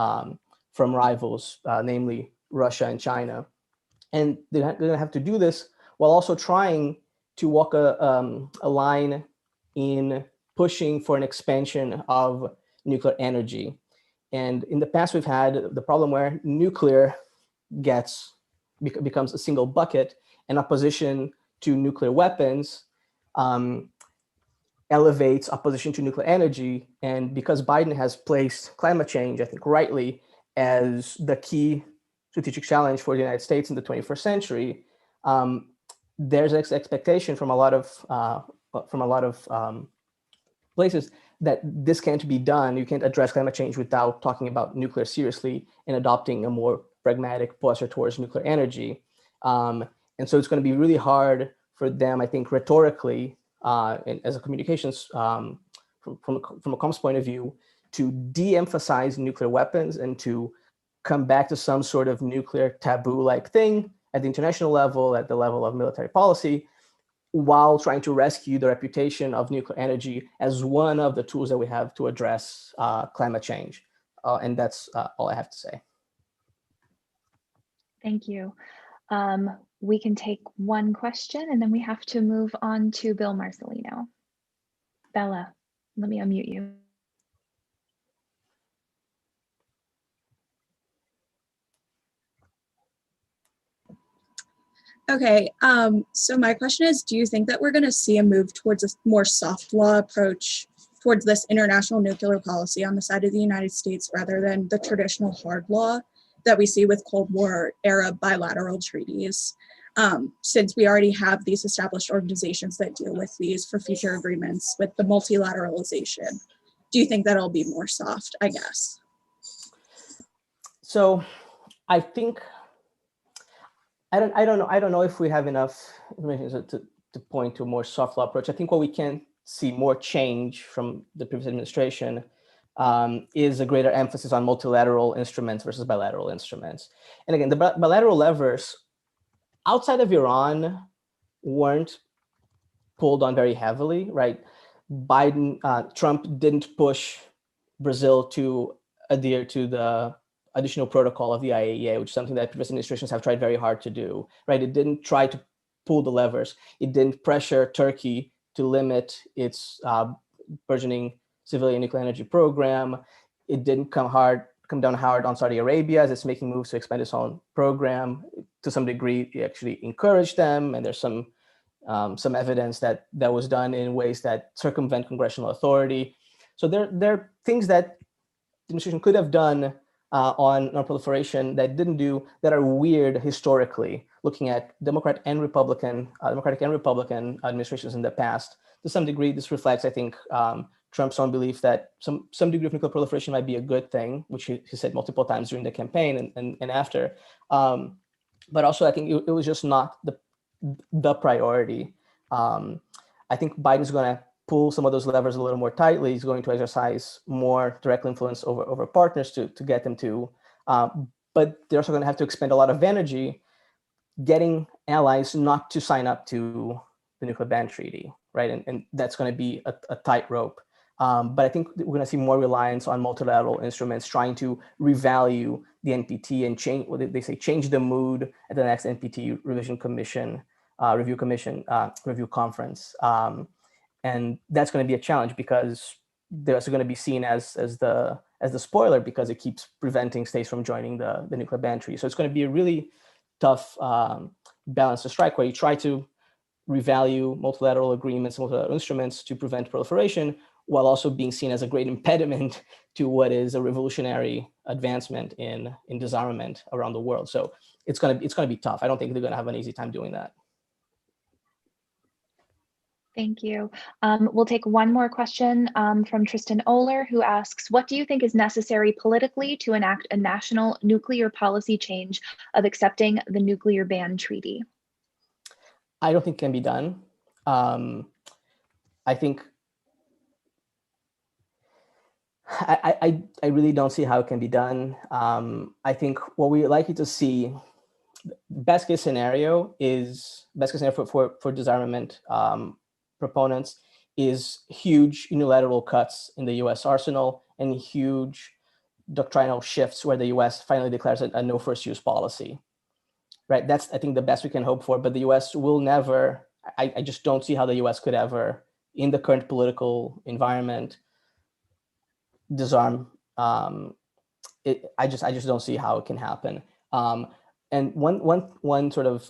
rivals, namely Russia and China. And they're going to have to do this while also trying to walk a line in pushing for an expansion of nuclear energy. And in the past, we've had the problem where nuclear becomes a single bucket, and opposition to nuclear weapons elevates opposition to nuclear energy. And because Biden has placed climate change, I think rightly, as the key strategic challenge for the United States in the 21st century, there's an expectation from a lot of places that this can't be done. You can't address climate change without talking about nuclear seriously and adopting a more pragmatic posture towards nuclear energy. And so it's going to be really hard for them, I think, rhetorically, and as a communications, from a comms point of view, to de-emphasize nuclear weapons and to come back to some sort of nuclear taboo-like thing at the international level, at the level of military policy, while trying to rescue the reputation of nuclear energy as one of the tools that we have to address climate change. And that's all I have to say. Thank you. We can take one question and then we have to move on to Bill Marcelino. Bella, let me unmute you. Okay, so my question is, do you think that we're going to see a move towards a more soft law approach towards this international nuclear policy on the side of the United States rather than the traditional hard law that we see with Cold War era bilateral treaties? Since we already have these established organizations that deal with these for future agreements with the multilateralization, do you think that'll be more soft, I guess? So I think, I don't know if we have enough information to point to a more soft law approach. I think what we can see more change from the previous administration is a greater emphasis on multilateral instruments versus bilateral instruments. And again, the bilateral levers outside of Iran weren't pulled on very heavily, right? Trump didn't push Brazil to adhere to the additional protocol of the IAEA, which is something that previous administrations have tried very hard to do, right? It didn't try to pull the levers. It didn't pressure Turkey to limit its burgeoning civilian nuclear energy program. It didn't come down hard on Saudi Arabia as it's making moves to expand its own program. To some degree, it actually encouraged them, and there's some evidence that that was done in ways that circumvent congressional authority. So there are things that the administration could have done on non-proliferation that didn't do, that are weird historically, looking at Democratic and Republican administrations in the past. To some degree, this reflects, I think, Trump's own belief that some degree of nuclear proliferation might be a good thing, which he said multiple times during the campaign and after. But also, I think it was just not the priority. I think Biden's going to pull some of those levers a little more tightly. He's going to exercise more direct influence over partners to get them to. But they're also going to have to expend a lot of energy getting allies not to sign up to the nuclear ban treaty, right? And that's going to be a tightrope. But I think we're going to see more reliance on multilateral instruments trying to revalue the NPT and change, what they say, change the mood at the next NPT review conference. And that's going to be a challenge because they're also going to be seen as the spoiler because it keeps preventing states from joining the nuclear ban treaty. So it's going to be a really tough balance to strike, where you try to revalue multilateral agreements, multilateral instruments to prevent proliferation, while also being seen as a great impediment to what is a revolutionary advancement in disarmament around the world. So it's going to be tough. I don't think they're going to have an easy time doing that. Thank you. We'll take one more question from Tristan Oler, who asks, what do you think is necessary politically to enact a national nuclear policy change of accepting the nuclear ban treaty? I don't think it can be done. I think I really don't see how it can be done. I think what we're likely to see, best case scenario for disarmament proponents is huge unilateral cuts in the US arsenal and huge doctrinal shifts where the US finally declares a no first use policy, right? That's, I think, the best we can hope for, but the US will never, I just don't see how the US could ever, in the current political environment, disarm. I just don't see how it can happen. And one sort of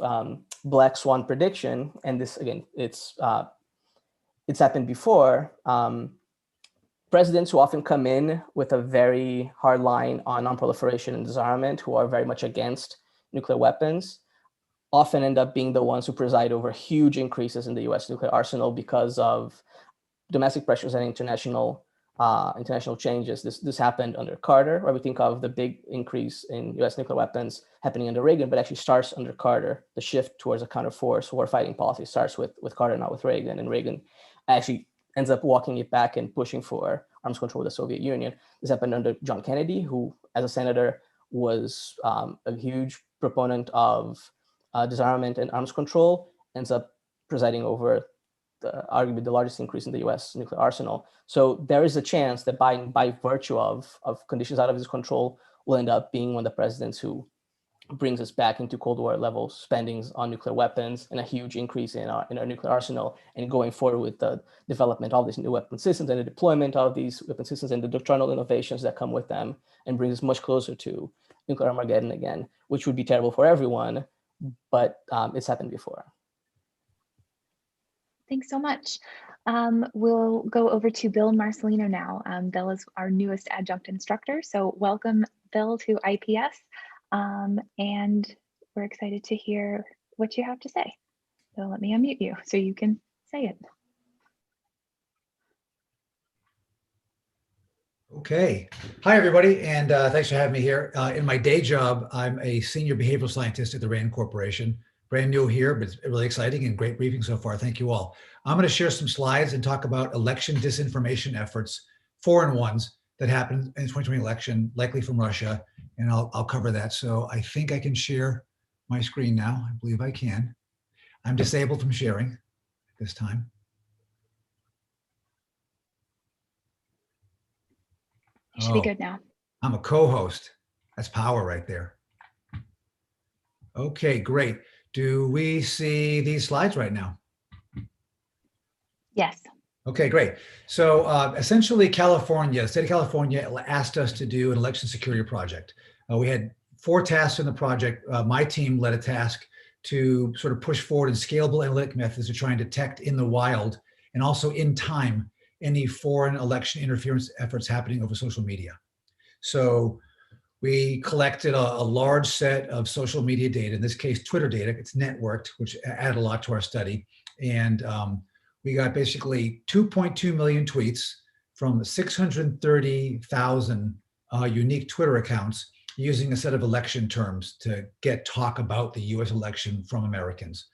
black swan prediction, and this again, it's happened before. Presidents who often come in with a very hard line on non-proliferation and disarmament, who are very much against nuclear weapons, often end up being the ones who preside over huge increases in the US nuclear arsenal because of domestic pressures and international changes. This happened under Carter, where we think of the big increase in US nuclear weapons happening under Reagan, but actually starts under Carter. The shift towards a counterforce war fighting policy starts with Carter, not with Reagan, and Reagan actually ends up walking it back and pushing for arms control of the Soviet Union. This happened under John Kennedy, who as a senator was a huge proponent of disarmament and arms control, ends up presiding over arguably the largest increase in the US nuclear arsenal. So there is a chance that Biden, by virtue of conditions out of his control, will end up being one of the presidents who brings us back into Cold War level spendings on nuclear weapons and a huge increase in our nuclear arsenal, and going forward with the development of these new weapon systems and the deployment of these weapon systems and the doctrinal innovations that come with them, and brings us much closer to nuclear Armageddon again, which would be terrible for everyone, but it's happened before. Thanks so much. We'll go over to Bill Marcelino now. Bill is our newest adjunct instructor. So welcome, Bill, to IPS. And we're excited to hear what you have to say. So let me unmute you so you can say it. Okay. Hi, everybody, and thanks for having me here. In my day job, I'm a senior behavioral scientist at the RAND Corporation. Brand new here, but it's really exciting and great briefing so far. Thank you all. I'm going to share some slides and talk about election disinformation efforts, foreign ones that happened in the 2020 election, likely from Russia, and I'll cover that. So I think I can share my screen now. I believe I can. I'm disabled from sharing at this time. Should be Oh, good now. I'm a co-host. That's power right there. Okay, great. Do we see these slides right now? Yes. Okay, great. So essentially, the state of California asked us to do an election security project. We had 4 tasks in the project. My team led a task to sort of push forward in scalable analytic methods to try and detect in the wild and also in time any foreign election interference efforts happening over social media. So we collected a large set of social media data, in this case, Twitter data. It's networked, which added a lot to our study. And we got basically 2.2 million tweets from 630,000 unique Twitter accounts using a set of election terms to get talk about the US election from Americans.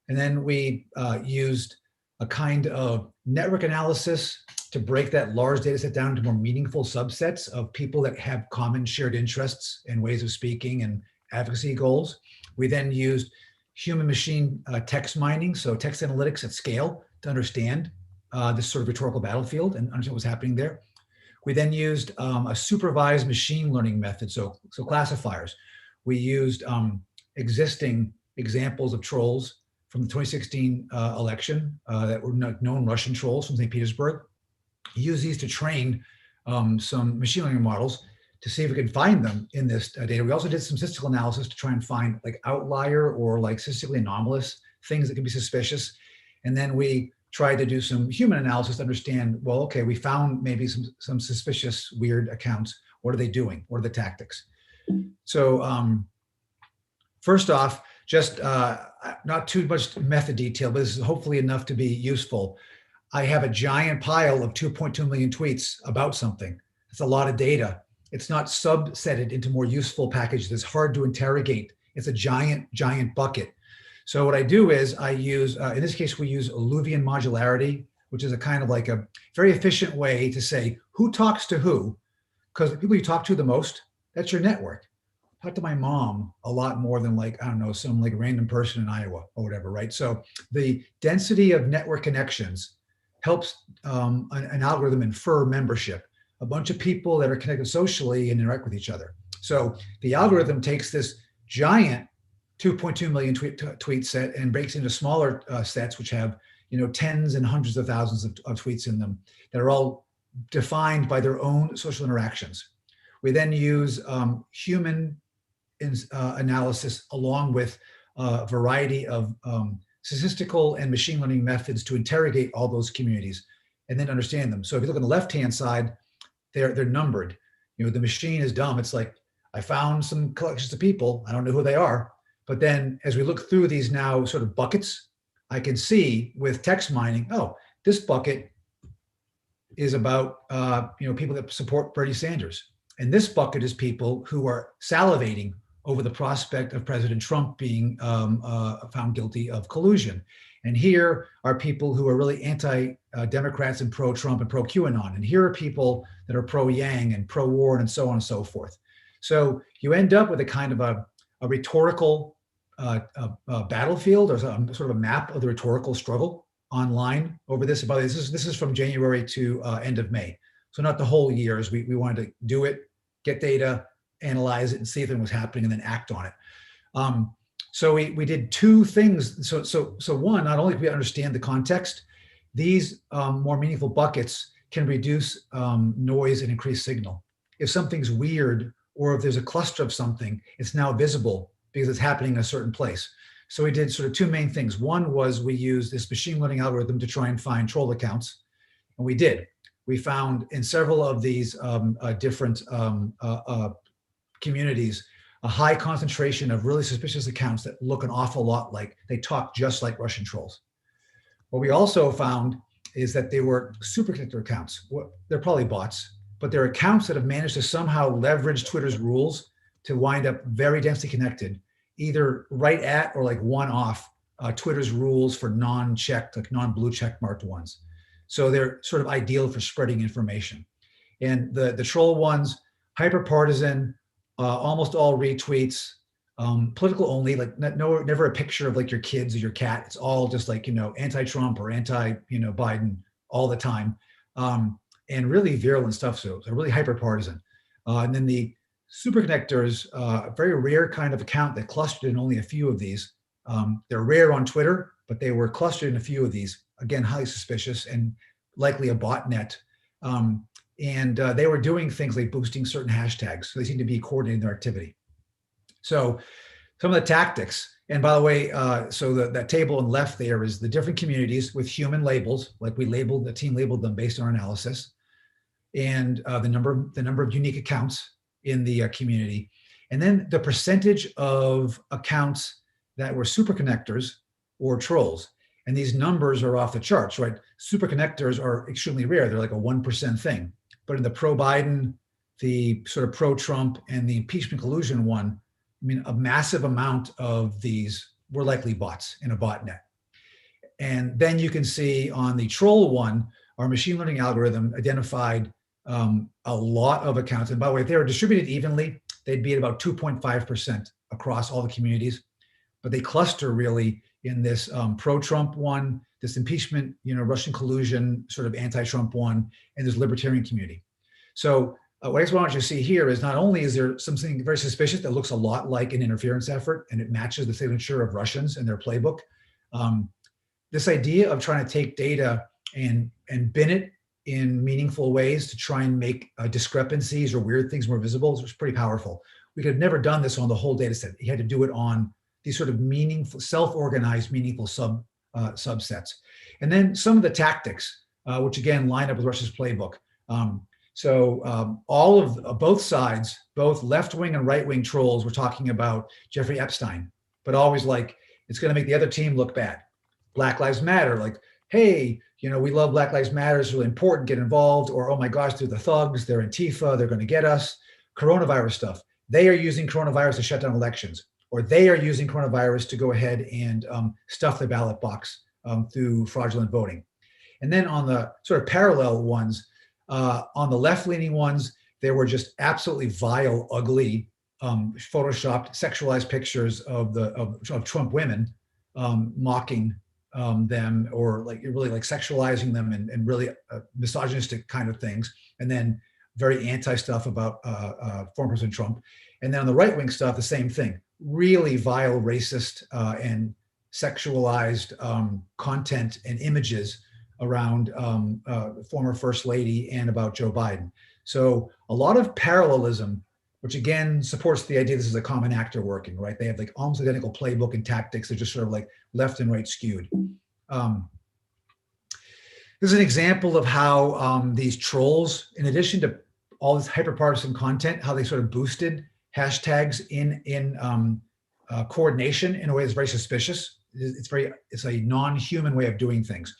And then we used a kind of network analysis to break that large data set down to more meaningful subsets of people that have common shared interests and ways of speaking and advocacy goals. We then used human machine text mining, so text analytics at scale to understand this sort of rhetorical battlefield and understand what's happening there. We then used a supervised machine learning method, so classifiers. We used existing examples of trolls from the 2016 election that were known Russian trolls from St. Petersburg. Use these to train some machine learning models to see if we can find them in this data. We also did some statistical analysis to try and find like outlier or like statistically anomalous things that could be suspicious. And then we tried to do some human analysis to understand, well, okay, we found maybe some suspicious weird accounts. What are they doing? What are the tactics? So first off, just not too much method detail, but this is hopefully enough to be useful. I have a giant pile of 2.2 million tweets about something. It's a lot of data. It's not subsetted into more useful packages. It's hard to interrogate. It's a giant, giant bucket. So what I do is I use, in this case, we use alluvian modularity, which is a kind of like a very efficient way to say who talks to who, because the people you talk to the most, that's your network. I talk to my mom a lot more than like, I don't know, some like random person in Iowa or whatever, right? So the density of network connections helps an algorithm infer membership, a bunch of people that are connected socially and interact with each other. So the algorithm takes this giant 2.2 million tweet set and breaks into smaller sets, which have tens and hundreds of thousands of tweets in them that are all defined by their own social interactions. We then use human analysis along with a variety of statistical and machine learning methods to interrogate all those communities and then understand them. So if you look on the left-hand side, they're numbered. The machine is dumb. It's like, I found some collections of people. I don't know who they are. But then as we look through these now sort of buckets, I can see with text mining, oh, this bucket is about people that support Bernie Sanders. And this bucket is people who are salivating over the prospect of President Trump being found guilty of collusion. And here are people who are really anti-Democrats and pro-Trump and pro-QAnon. And here are people that are pro-Yang and pro-Warren and so on and so forth. So you end up with a kind of a rhetorical battlefield, or sort of a map of the rhetorical struggle online over this. By the way, this is from January to end of May. So not the whole year, as we wanted to do it, get data, analyze it, and see if anything was happening, and then act on it. So we did 2 things. So one, not only can we understand the context, these more meaningful buckets can reduce noise and increase signal. If something's weird, or if there's a cluster of something, it's now visible because it's happening in a certain place. So we did sort of 2 main things. One was we used this machine learning algorithm to try and find troll accounts. And we did. We found in several of these different communities, a high concentration of really suspicious accounts that look an awful lot like, they talk just like Russian trolls. What we also found is that they were superconnector accounts. They're probably bots, but they're accounts that have managed to somehow leverage Twitter's rules to wind up very densely connected, either right at or like one off Twitter's rules for non-checked, like non-blue check marked ones. So they're sort of ideal for spreading information. And the troll ones, hyper partisan, almost all retweets, political only, like never a picture of like your kids or your cat. It's all just like, anti-Trump or anti, Biden all the time. and really virulent stuff. So they're really hyper-partisan. And then the superconnectors, a very rare kind of account that clustered in only a few of these. They're rare on Twitter, but they were clustered in a few of these. Again, highly suspicious and likely a botnet. And they were doing things like boosting certain hashtags. So they seem to be coordinating their activity. So some of the tactics, and by the way, so that table on the left there is the different communities with human labels, like the team labeled them based on our analysis, and the number of unique accounts in the community, and then the percentage of accounts that were superconnectors or trolls. And these numbers are off the charts, right? Superconnectors are extremely rare. They're like a 1% thing. But in the pro-Biden, the sort of pro-Trump, and the impeachment collusion one, I mean, a massive amount of these were likely bots in a botnet. And then you can see on the troll one, our machine learning algorithm identified a lot of accounts. And by the way, if they were distributed evenly, they'd be at about 2.5% across all the communities. But they cluster really in this pro-Trump one, this impeachment, Russian collusion, sort of anti-Trump one, and this libertarian community. So what I want you to see here is not only is there something very suspicious that looks a lot like an interference effort, and it matches the signature of Russians in their playbook. This idea of trying to take data and bin it in meaningful ways to try and make discrepancies or weird things more visible was pretty powerful. We could have never done this on the whole data set. You had to do it on these sort of meaningful, self-organized, meaningful subsets. And then some of the tactics, which again line up with Russia's playbook. All of both sides, both left-wing and right-wing trolls were talking about Jeffrey Epstein, but always like, it's going to make the other team look bad. Black Lives Matter, like, hey, we love Black Lives Matter, it's really important, get involved, or, oh my gosh, they're the thugs, they're Antifa, they're going to get us. Coronavirus stuff, they are using coronavirus to shut down elections, or they are using coronavirus to go ahead and stuff the ballot box through fraudulent voting. And then on the sort of parallel ones, on the left-leaning ones, there were just absolutely vile, ugly, photoshopped, sexualized pictures of Trump women mocking them, or like really like sexualizing them, and really misogynistic kind of things. And then very anti stuff about former President Trump. And then on the right-wing stuff, the same thing. Really vile, racist, and sexualized content and images around former First Lady and about Joe Biden. So a lot of parallelism, which again supports the idea this is a common actor working, right? They have like almost identical playbook and tactics. They're just sort of like left and right skewed. This is an example of how these trolls, in addition to all this hyperpartisan content, how they sort of boosted hashtags in coordination in a way that's very suspicious. It's a non-human way of doing things.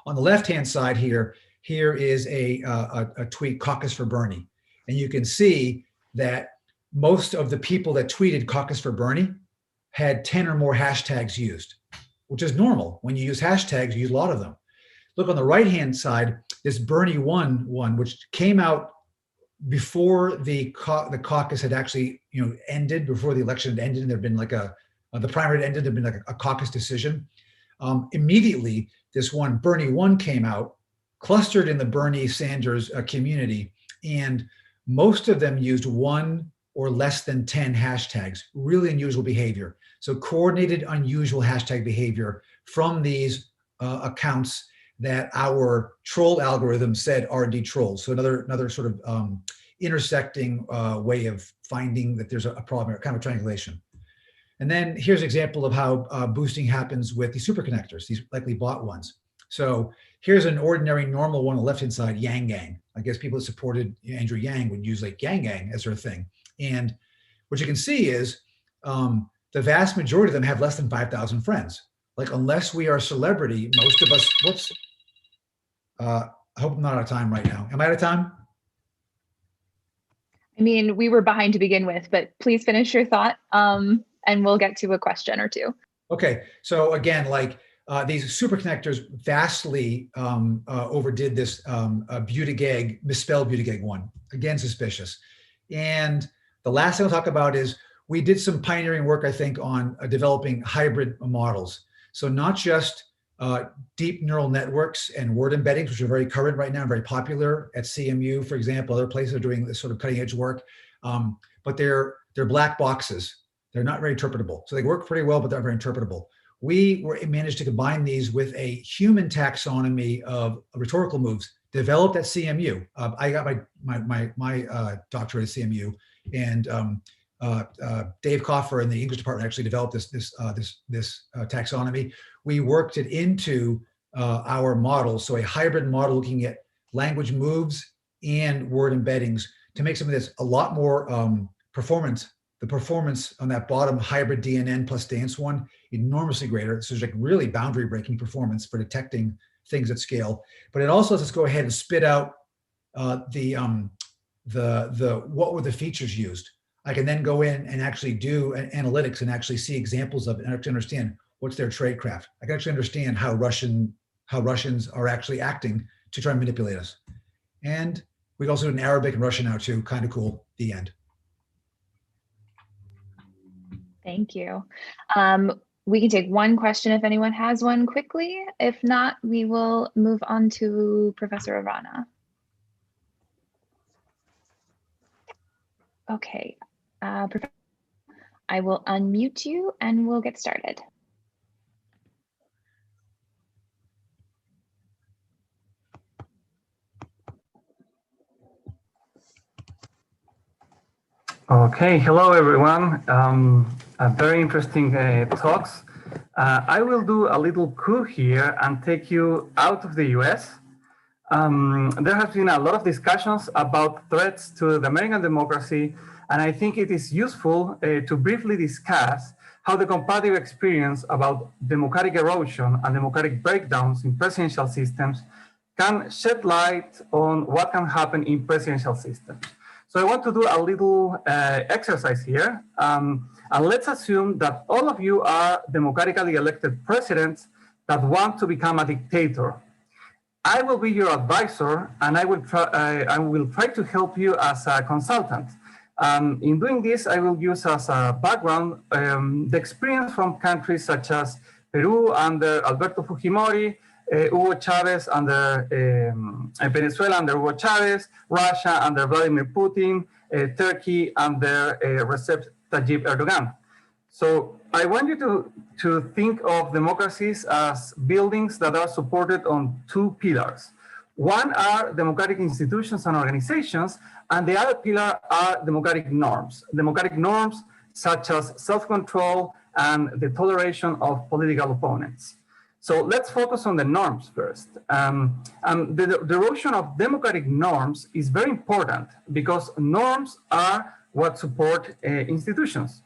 On the left-hand side here is a tweet, Caucus for Bernie. And you can see that most of the people that tweeted Caucus for Bernie had 10 or more hashtags used, which is normal. When you use hashtags, you use a lot of them. Look on the right-hand side, this Bernie one, which came out before the caucus had actually ended, before the election had ended, and there'd been like the primary had ended, there'd been like a caucus decision. Immediately, this one, Bernie 1, came out, clustered in the Bernie Sanders community, and most of them used 1 or less than 10 hashtags, really unusual behavior. So coordinated, unusual hashtag behavior from these accounts that our troll algorithm said are de-trolls. So another sort of intersecting way of finding that there's a problem, or kind of triangulation. And then here's an example of how boosting happens with these superconnectors, these likely bot ones. So here's an ordinary normal one on the left-hand side, Yang Gang. I guess people that supported Andrew Yang would use like Yang Gang as their thing. And what you can see is the vast majority of them have less than 5,000 friends. Like, unless we are a celebrity, most of us, whoops. I hope I'm not out of time right now. Am I out of time? I mean, we were behind to begin with, but please finish your thought, and we'll get to a question or two. Okay, so again, like these superconnectors vastly overdid this Buttigieg, misspelled Buttigieg one. Again, suspicious. And the last thing I'll talk about is we did some pioneering work, I think, on developing hybrid models. So not just deep neural networks and word embeddings, which are very current right now and very popular at CMU, for example. Other places are doing this sort of cutting edge work, but they're black boxes. They're not very interpretable. So they work pretty well, but they're very interpretable. We managed to combine these with a human taxonomy of rhetorical moves developed at CMU. I got my doctorate at CMU, and Dave Coffer in the English department actually developed this taxonomy. We worked it into our model, so a hybrid model looking at language moves and word embeddings to make some of this a lot more performance. The performance on that bottom hybrid DNN plus dance one, enormously greater. So there's like really boundary breaking performance for detecting things at scale. But it also lets us go ahead and spit out what were the features used. I can then go in and actually do analytics and actually see examples of it and actually understand what's their tradecraft. I can actually understand how Russians are actually acting to try and manipulate us. And we also do in Arabic and Russian now too, kind of cool, the end. Thank you. We can take one question if anyone has one quickly. If not, we will move on to Professor Arana. Okay, I will unmute you and we'll get started. Okay, hello everyone. Very interesting talks. I will do a little coup here and take you out of the US. There has been a lot of discussions about threats to the American democracy, and I think it is useful to briefly discuss how the comparative experience about democratic erosion and democratic breakdowns in presidential systems can shed light on what can happen in presidential systems. So I want to do a little exercise here. And let's assume that all of you are democratically elected presidents that want to become a dictator. I will be your advisor, and I will try to help you as a consultant. In doing this, I will use as a background the experience from countries such as Peru under Alberto Fujimori, Hugo Chavez under Venezuela under Hugo Chavez, Russia under Vladimir Putin, Turkey under Recep Tayyip Erdogan. So I want you to think of democracies as buildings that are supported on two pillars. One are democratic institutions and organizations, and the other pillar are democratic norms. Democratic norms such as self-control and the toleration of political opponents. So let's focus on the norms first. The erosion of democratic norms is very important because norms are what support institutions.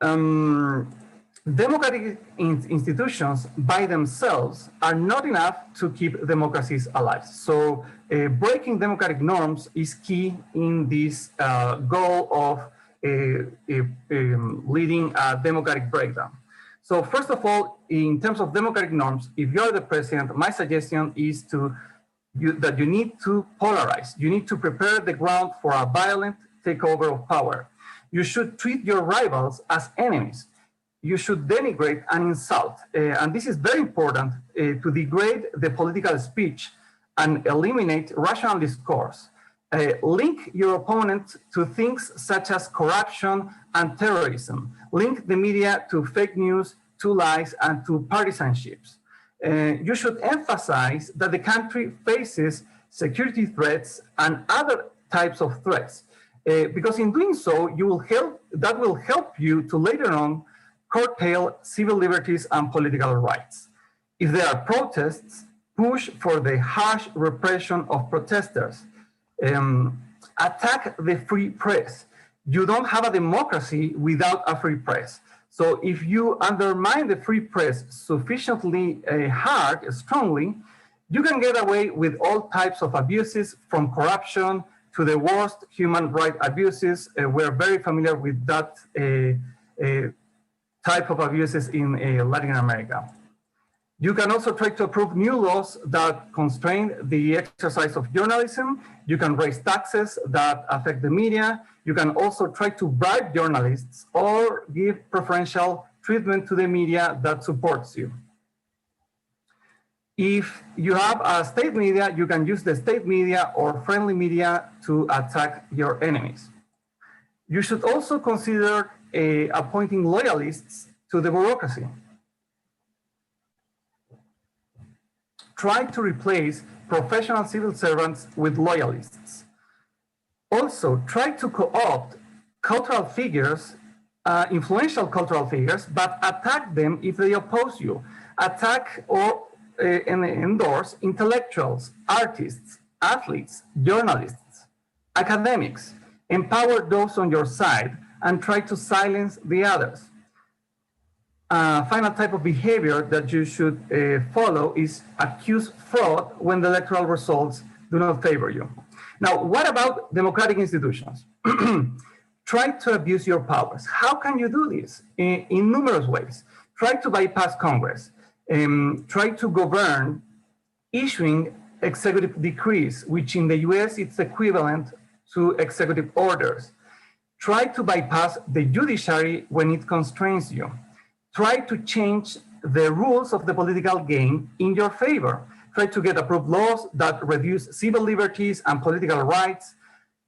Democratic institutions by themselves are not enough to keep democracies alive. So breaking democratic norms is key in this goal of leading a democratic breakdown. So first of all, in terms of democratic norms, if you're the president, my suggestion is that you need to polarize. You need to prepare the ground for a violent takeover of power. You should treat your rivals as enemies. You should denigrate and insult. And this is very important to degrade the political speech and eliminate rational discourse. Link your opponent to things such as corruption and terrorism. Link the media to fake news, to lies, and to partisanships. You should emphasize that the country faces security threats and other types of threats, because in doing so, that will help you to later on curtail civil liberties and political rights. If there are protests, push for the harsh repression of protesters. Attack the free press. You don't have a democracy without a free press. So if you undermine the free press sufficiently strongly, you can get away with all types of abuses, from corruption to the worst human rights abuses. We're very familiar with that type of abuses in Latin America. You can also try to approve new laws that constrain the exercise of journalism. You can raise taxes that affect the media. You can also try to bribe journalists or give preferential treatment to the media that supports you. If you have a state media, you can use the state media or friendly media to attack your enemies. You should also consider appointing loyalists to the bureaucracy. Try to replace professional civil servants with loyalists. Also, try to co-opt cultural figures, influential cultural figures, but attack them if they oppose you. Attack or endorse intellectuals, artists, athletes, journalists, academics. Empower those on your side and try to silence the others. Final type of behavior that you should follow is accuse fraud when the electoral results do not favor you. Now, what about democratic institutions? Try to abuse your powers. How can you do this? In numerous ways. Try to bypass Congress. Try to govern issuing executive decrees, which in the US it's equivalent to executive orders. Try to bypass the judiciary when it constrains you. Try to change the rules of the political game in your favor. Try to get approved laws that reduce civil liberties and political rights.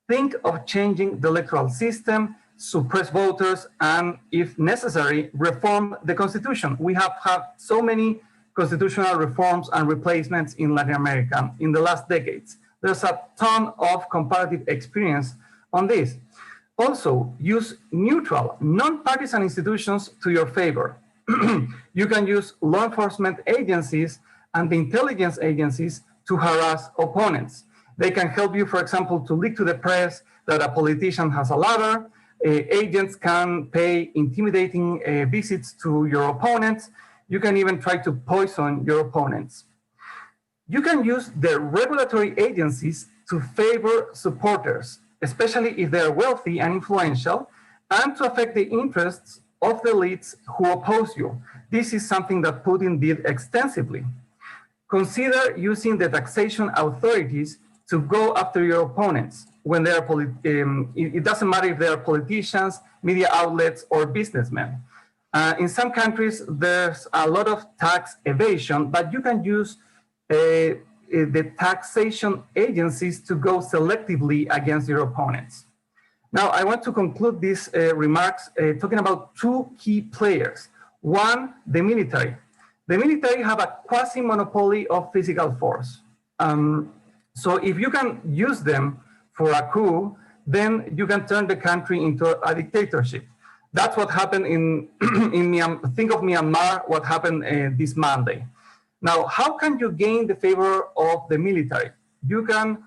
Think of changing the electoral system, suppress voters, and if necessary, reform the Constitution. We have had so many constitutional reforms and replacements in Latin America in the last decades. There's a ton of comparative experience on this. Also, use neutral, non-partisan institutions to your favor. You can use law enforcement agencies and the intelligence agencies to harass opponents. They can help you, for example, to leak to the press that a politician has a lover. Agents can pay intimidating visits to your opponents. You can even try to poison your opponents. You can use the regulatory agencies to favor supporters, especially if they're wealthy and influential, and to affect the interests of the elites who oppose you. This is something that Putin did extensively. Consider using the taxation authorities to go after your opponents when they are, it doesn't matter if they are politicians, media outlets, or businessmen. In some countries, there's a lot of tax evasion, but you can use the taxation agencies to go selectively against your opponents. Now, I want to conclude these remarks talking about two key players. One, the military. The military have a quasi-monopoly of physical force. So if you can use them for a coup, then you can turn the country into a dictatorship. That's what happened in Myanmar. Think of Myanmar, what happened this Monday. Now, how can you gain the favor of the military? You can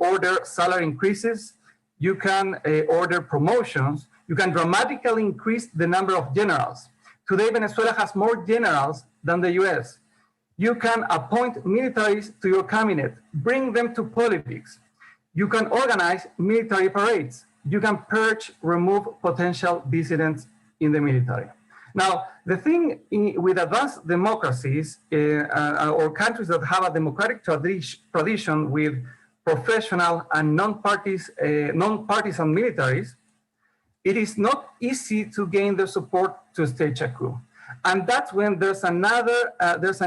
order salary increases. You can order promotions. You can dramatically increase the number of generals. Today, Venezuela has more generals than the US. You can appoint militaries to your cabinet, bring them to politics. You can organize military parades. You can purge, remove potential dissidents in the military. Now, the thing with advanced democracies or countries that have a democratic tradition with professional and non-partisan militaries, it is not easy to gain their support to stage a coup. And that's when there's an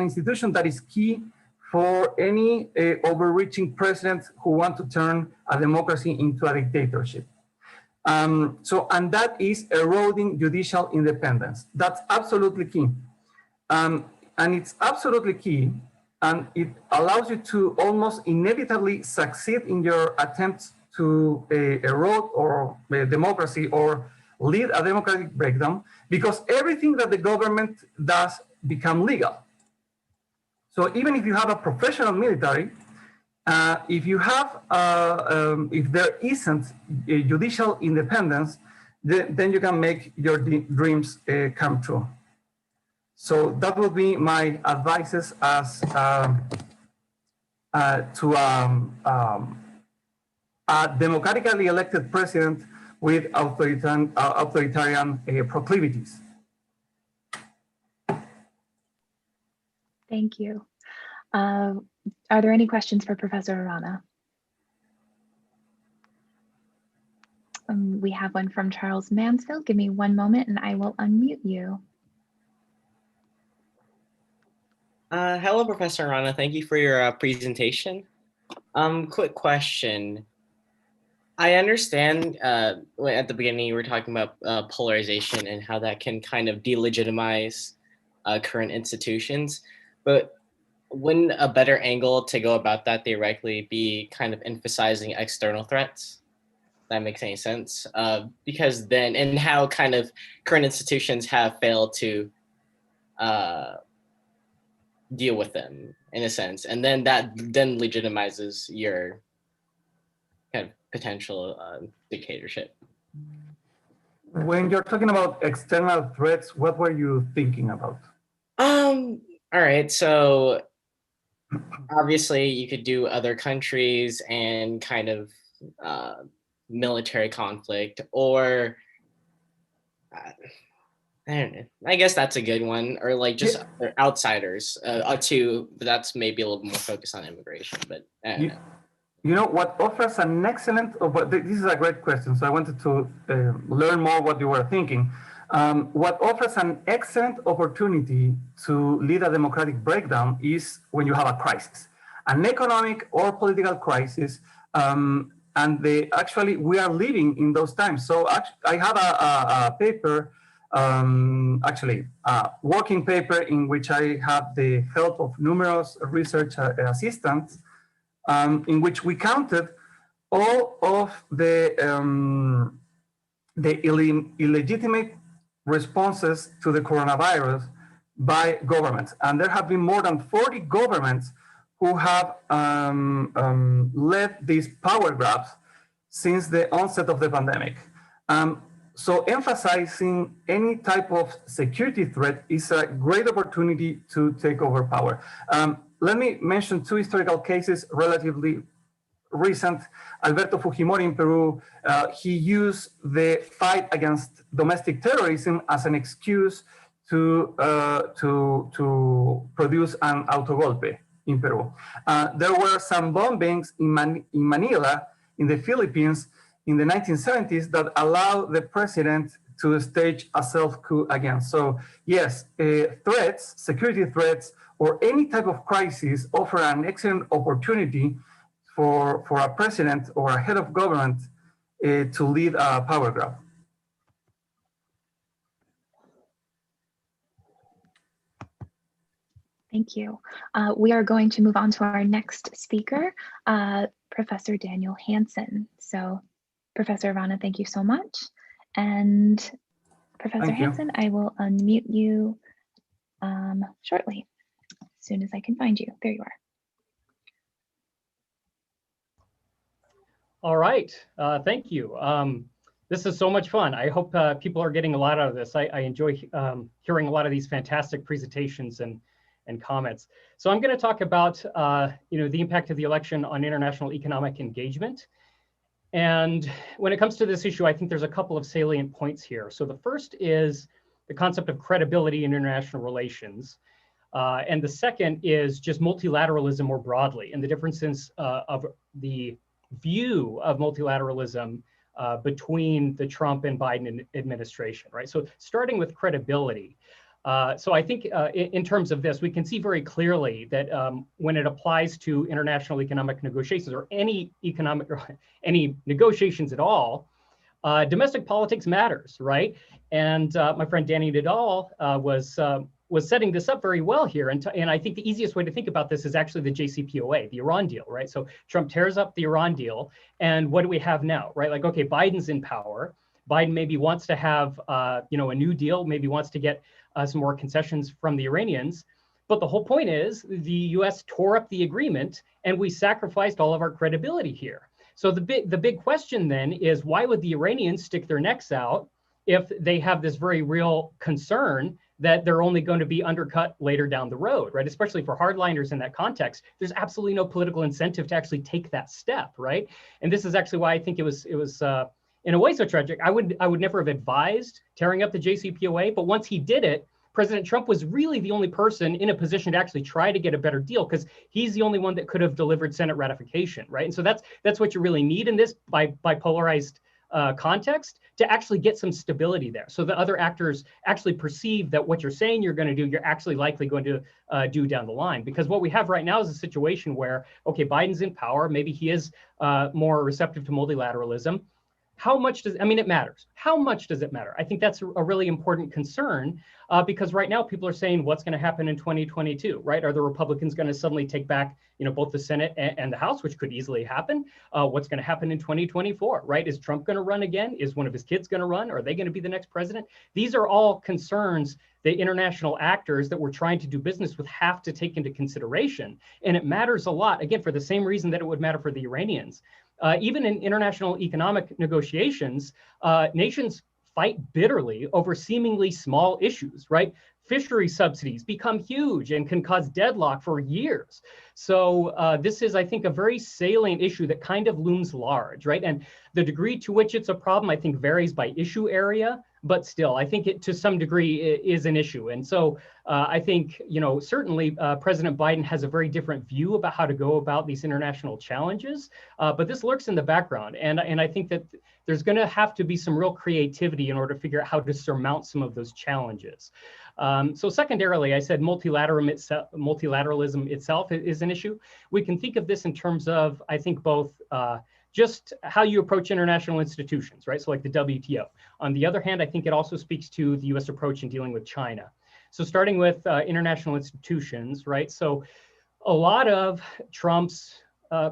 institution that is key for any overreaching presidents who want to turn a democracy into a dictatorship. And that is eroding judicial independence. That's absolutely key. And it's absolutely key, and it allows you to almost inevitably succeed in your attempts to erode or democracy or lead a democratic breakdown, because everything that the government does become legal. So even if you have a professional military, if there isn't a judicial independence, then you can make your dreams come true. So that would be my advices as to a democratically elected president with authoritarian proclivities. Thank you. Are there any questions for Professor Arana? We have one from Charles Mansfield. Give me one moment and I will unmute you. Hello, Professor Rana. Thank you for your presentation. Quick question. I understand at the beginning you were talking about polarization and how that can kind of delegitimize current institutions, but wouldn't a better angle to go about that theoretically be kind of emphasizing external threats? That makes any sense? Because then, and how kind of current institutions have failed to deal with them in a sense, and then that then legitimizes your kind of potential dictatorship. When you're talking about external threats, what were you thinking about? All right, so obviously you could do other countries and kind of military conflict, or I don't know. I guess that's a good one, or like just outsiders too. But that's maybe a little bit more focused on immigration. But I don't know. You know what offers an excellent, but this is a great question. So I wanted to learn more what you were thinking. What offers an excellent opportunity to lead a democratic breakdown is when you have a crisis, an economic or political crisis. And we are living in those times. So I have a paper, a working paper in which I have the help of numerous research assistants, in which we counted all of the illegitimate responses to the coronavirus by governments. And there have been more than 40 governments who have led these power grabs since the onset of the pandemic. So emphasizing any type of security threat is a great opportunity to take over power. Let me mention two historical cases relatively recent. Alberto Fujimori in Peru, he used the fight against domestic terrorism as an excuse to produce an autogolpe in Peru. There were some bombings in Manila, in the Philippines, in the 1970s that allowed the president to stage a self-coup again. So yes, threats, security threats, or any type of crisis offer an excellent opportunity for a president or a head of government to lead a power grab. Thank you. We are going to move on to our next speaker, Professor Daniel Hansen. So Professor Rana, thank you so much. And Professor Hansen, I will unmute you shortly, as soon as I can find you. There you are. All right, thank you. This is so much fun. I hope people are getting a lot out of this. I enjoy hearing a lot of these fantastic presentations and comments. So I'm going to talk about the impact of the election on international economic engagement. And when it comes to this issue, I think there's a couple of salient points here. So the first is the concept of credibility in international relations. And the second is just multilateralism more broadly and the differences of the view of multilateralism between the Trump and Biden administration, right? So starting with credibility. So I think in terms of this, we can see very clearly that when it applies to international economic negotiations or any negotiations at all, domestic politics matters, right? And my friend Danny Nadal was setting this up very well here. And I think the easiest way to think about this is actually the JCPOA, the Iran deal, right? So Trump tears up the Iran deal. And what do we have now, right? Like, okay, Biden's in power. Biden maybe wants to have a new deal, maybe wants to get some more concessions from the Iranians. But the whole point is the US tore up the agreement and we sacrificed all of our credibility here. So the big question then is, why would the Iranians stick their necks out if they have this very real concern that they're only going to be undercut later down the road, right? Especially for hardliners in that context, there's absolutely no political incentive to actually take that step, right? And this is actually why I think it was in a way so tragic. I would never have advised tearing up the JCPOA, but once he did it, President Trump was really the only person in a position to actually try to get a better deal because he's the only one that could have delivered Senate ratification, right? And so that's what you really need in this bipolarized context to actually get some stability there, so that other actors actually perceive that what you're saying you're going to do, you're actually likely going to do down the line. Because what we have right now is a situation where, okay, Biden's in power, maybe he is more receptive to multilateralism. How much does, I mean, it matters. How much does it matter? I think that's a really important concern because right now people are saying what's going to happen in 2022, right? Are the Republicans going to suddenly take back, both the Senate and the House, which could easily happen? What's going to happen in 2024, right? Is Trump going to run again? Is one of his kids going to run? Are they going to be the next president? These are all concerns that international actors that we're trying to do business with have to take into consideration. And it matters a lot, again, for the same reason that it would matter for the Iranians. Even in international economic negotiations, nations fight bitterly over seemingly small issues, right? Fishery subsidies become huge and can cause deadlock for years. So this is, I think, a very salient issue that kind of looms large, right? And the degree to which it's a problem, I think, varies by issue area, but still, I think it to some degree is an issue. And so I think, certainly President Biden has a very different view about how to go about these international challenges, but this lurks in the background. And I think that there's going to have to be some real creativity in order to figure out how to surmount some of those challenges. So secondarily, I said multilateralism itself is an issue. We can think of this in terms of, I think, both just how you approach international institutions, right? So like the WTO. On the other hand, I think it also speaks to the US approach in dealing with China. So starting with international institutions, right? So a lot of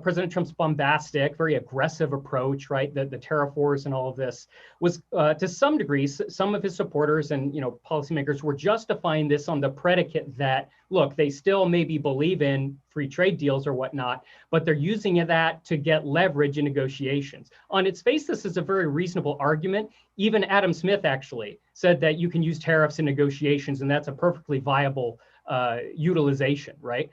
President Trump's bombastic, very aggressive approach, right? The tariff wars and all of this was, to some degree, some of his supporters and policymakers were justifying this on the predicate that, look, they still maybe believe in free trade deals or whatnot, but they're using that to get leverage in negotiations. On its face, this is a very reasonable argument. Even Adam Smith actually said that you can use tariffs in negotiations, and that's a perfectly viable utilization, right?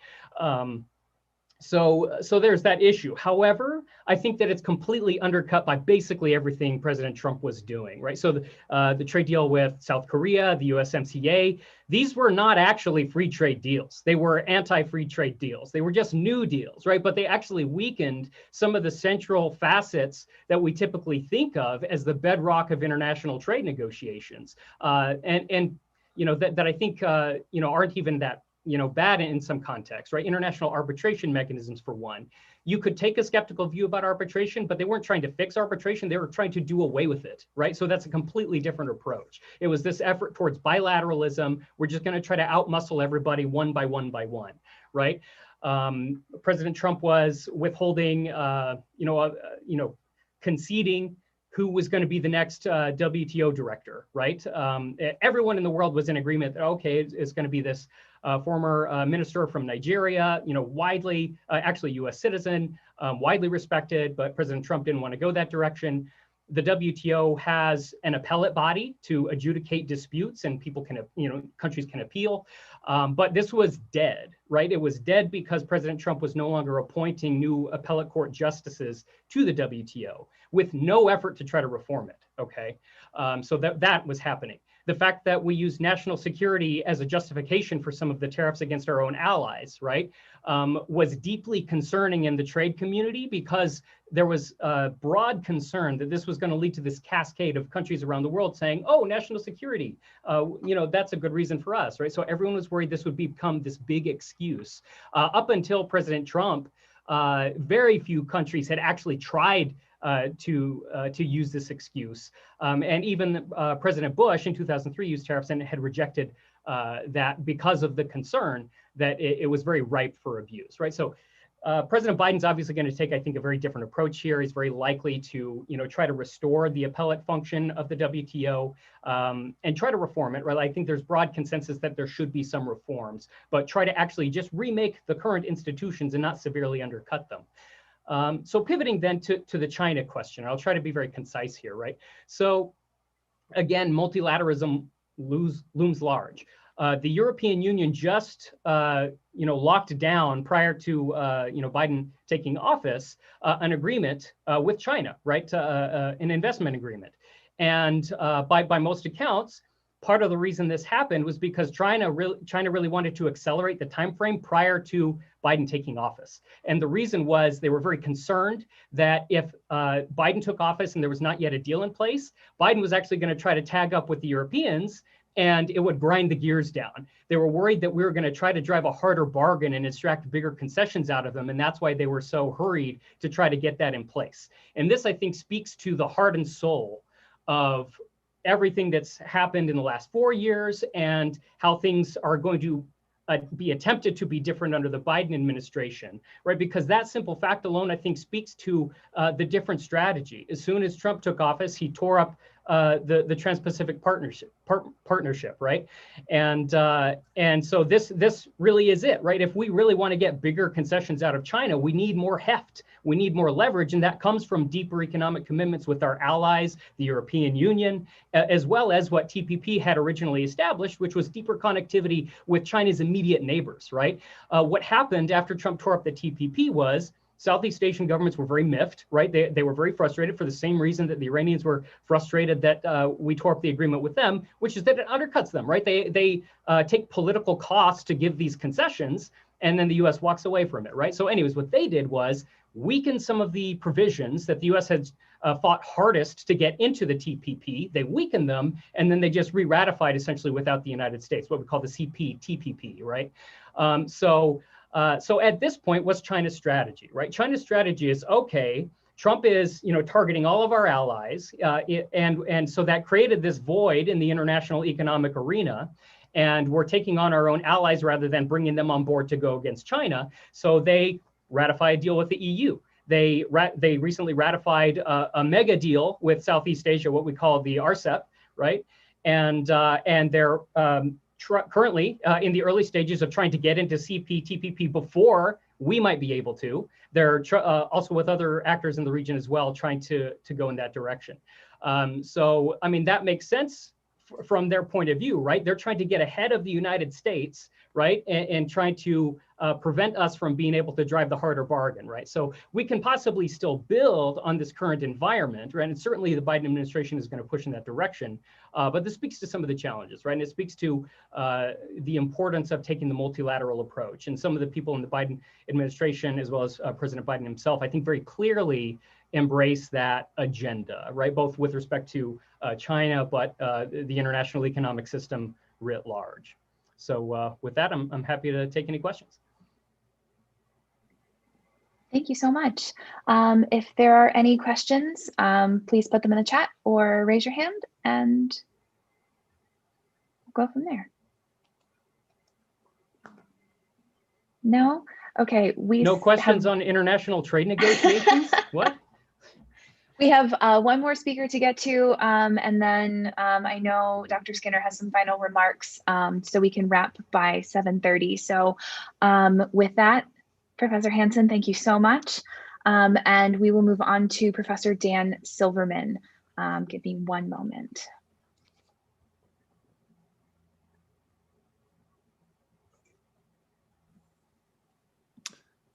So there's that issue. However, I think that it's completely undercut by basically everything President Trump was doing, right? So the trade deal with South Korea, the USMCA, these were not actually free trade deals. They were anti-free trade deals. They were just new deals, right? But they actually weakened some of the central facets that we typically think of as the bedrock of international trade negotiations. That I think, aren't even that bad in some contexts, right? International arbitration mechanisms, for one. You could take a skeptical view about arbitration, but they weren't trying to fix arbitration. They were trying to do away with it, right? So that's a completely different approach. It was this effort towards bilateralism. We're just going to try to outmuscle everybody one by one by one, right? President Trump was withholding, conceding who was going to be the next WTO director, right? Everyone in the world was in agreement that, okay, it's going to be this former minister from Nigeria, widely, actually US citizen, widely respected, but President Trump didn't want to go that direction. The WTO has an appellate body to adjudicate disputes, and people can, countries can appeal. But this was dead, right? It was dead because President Trump was no longer appointing new appellate court justices to the WTO with no effort to try to reform it, okay? So that was happening. The fact that we use national security as a justification for some of the tariffs against our own allies, right, was deeply concerning in the trade community because there was a broad concern that this was going to lead to this cascade of countries around the world saying, oh, national security, that's a good reason for us, right? So everyone was worried this would become this big excuse. Up until President Trump, very few countries had actually tried to use this excuse. And even President Bush in 2003 used tariffs and had rejected that because of the concern that it was very ripe for abuse, right? So President Biden's obviously going to take, I think, a very different approach here. He's very likely to, try to restore the appellate function of the WTO and try to reform it, right? I think there's broad consensus that there should be some reforms, but try to actually just remake the current institutions and not severely undercut them. So pivoting then to the China question, I'll try to be very concise here, right? So again, multilateralism looms large. The European Union just, locked down prior to, Biden taking office, an agreement with China, right? An investment agreement. And by most accounts, part of the reason this happened was because China really wanted to accelerate the time frame prior to Biden taking office. And the reason was they were very concerned that if Biden took office and there was not yet a deal in place, Biden was actually going to try to tag up with the Europeans and it would grind the gears down. They were worried that we were going to try to drive a harder bargain and extract bigger concessions out of them. And that's why they were so hurried to try to get that in place. And this, I think, speaks to the heart and soul of everything that's happened in the last 4 years and how things are going to be attempted to be different under the Biden administration, right? Because that simple fact alone, I think, speaks to the different strategy. As soon as Trump took office, he tore up the Trans-Pacific partnership, right? And so this really is it, right? If we really want to get bigger concessions out of China, we need more heft, we need more leverage, and that comes from deeper economic commitments with our allies, the European Union, as well as what TPP had originally established, which was deeper connectivity with China's immediate neighbors, right? What happened after Trump tore up the TPP was Southeast Asian governments were very miffed, right? They were very frustrated for the same reason that the Iranians were frustrated that we tore up the agreement with them, which is that it undercuts them, right? They take political costs to give these concessions, and then the U.S. walks away from it, right? So anyways, what they did was weaken some of the provisions that the U.S. had fought hardest to get into the TPP. They weakened them, and then they just re-ratified essentially without the United States, what we call the CPTPP, right? So at this point, what's China's strategy, right? China's strategy is, okay, Trump is, targeting all of our allies, and so that created this void in the international economic arena, and we're taking on our own allies rather than bringing them on board to go against China. So they ratify a deal with the EU. They recently ratified a mega deal with Southeast Asia, what we call the RCEP, right? And they're currently in the early stages of trying to get into CPTPP before we might be able to. They're also with other actors in the region as well, trying to go in that direction. So, I mean, that makes sense from their point of view, right? They're trying to get ahead of the United States, right? And trying to prevent us from being able to drive the harder bargain, right? So we can possibly still build on this current environment, right? And certainly the Biden administration is going to push in that direction. But this speaks to some of the challenges, right? And it speaks to the importance of taking the multilateral approach. And some of the people in the Biden administration, as well as President Biden himself, I think very clearly embrace that agenda, right? Both with respect to China, but the international economic system writ large. So with that, I'm happy to take any questions. Thank you so much. If there are any questions, please put them in the chat or raise your hand and we'll go from there. No? Okay. No questions on international trade negotiations? What? We have one more speaker to get to, and then I know Dr. Skinner has some final remarks, so we can wrap by 7:30. So with that, Professor Hansen, thank you so much. And we will move on to Professor Dan Silverman. Give me one moment.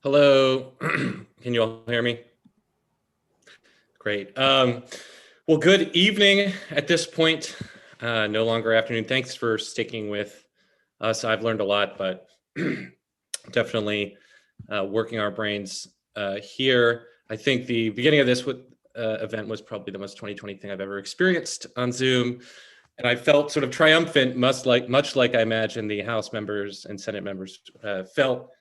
Hello, can you all hear me? Great. Well, good evening at this point, no longer afternoon. Thanks for sticking with us. I've learned a lot, but definitely working our brains here. I think the beginning of this event was probably the most 2020 thing I've ever experienced on Zoom. And I felt sort of triumphant, much like I imagine the House members and Senate members felt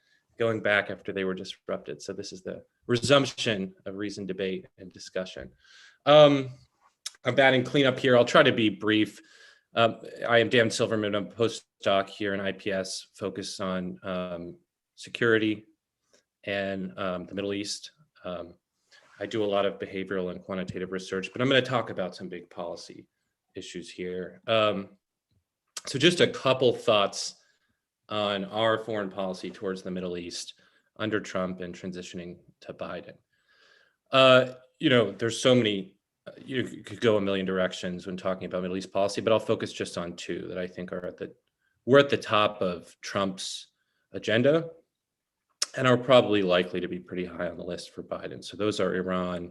going back after they were disrupted. So this is the resumption of reasoned debate and discussion. I'm batting cleanup here. I'll try to be brief. I am Dan Silverman. I'm a postdoc here in IPS, focused on security and the Middle East. I do a lot of behavioral and quantitative research, but I'm going to talk about some big policy issues here. So just a couple thoughts on our foreign policy towards the Middle East under Trump and transitioning to Biden. There's so many, you could go a million directions when talking about Middle East policy, but I'll focus just on two that I think are we're at the top of Trump's agenda and are probably likely to be pretty high on the list for Biden. So those are Iran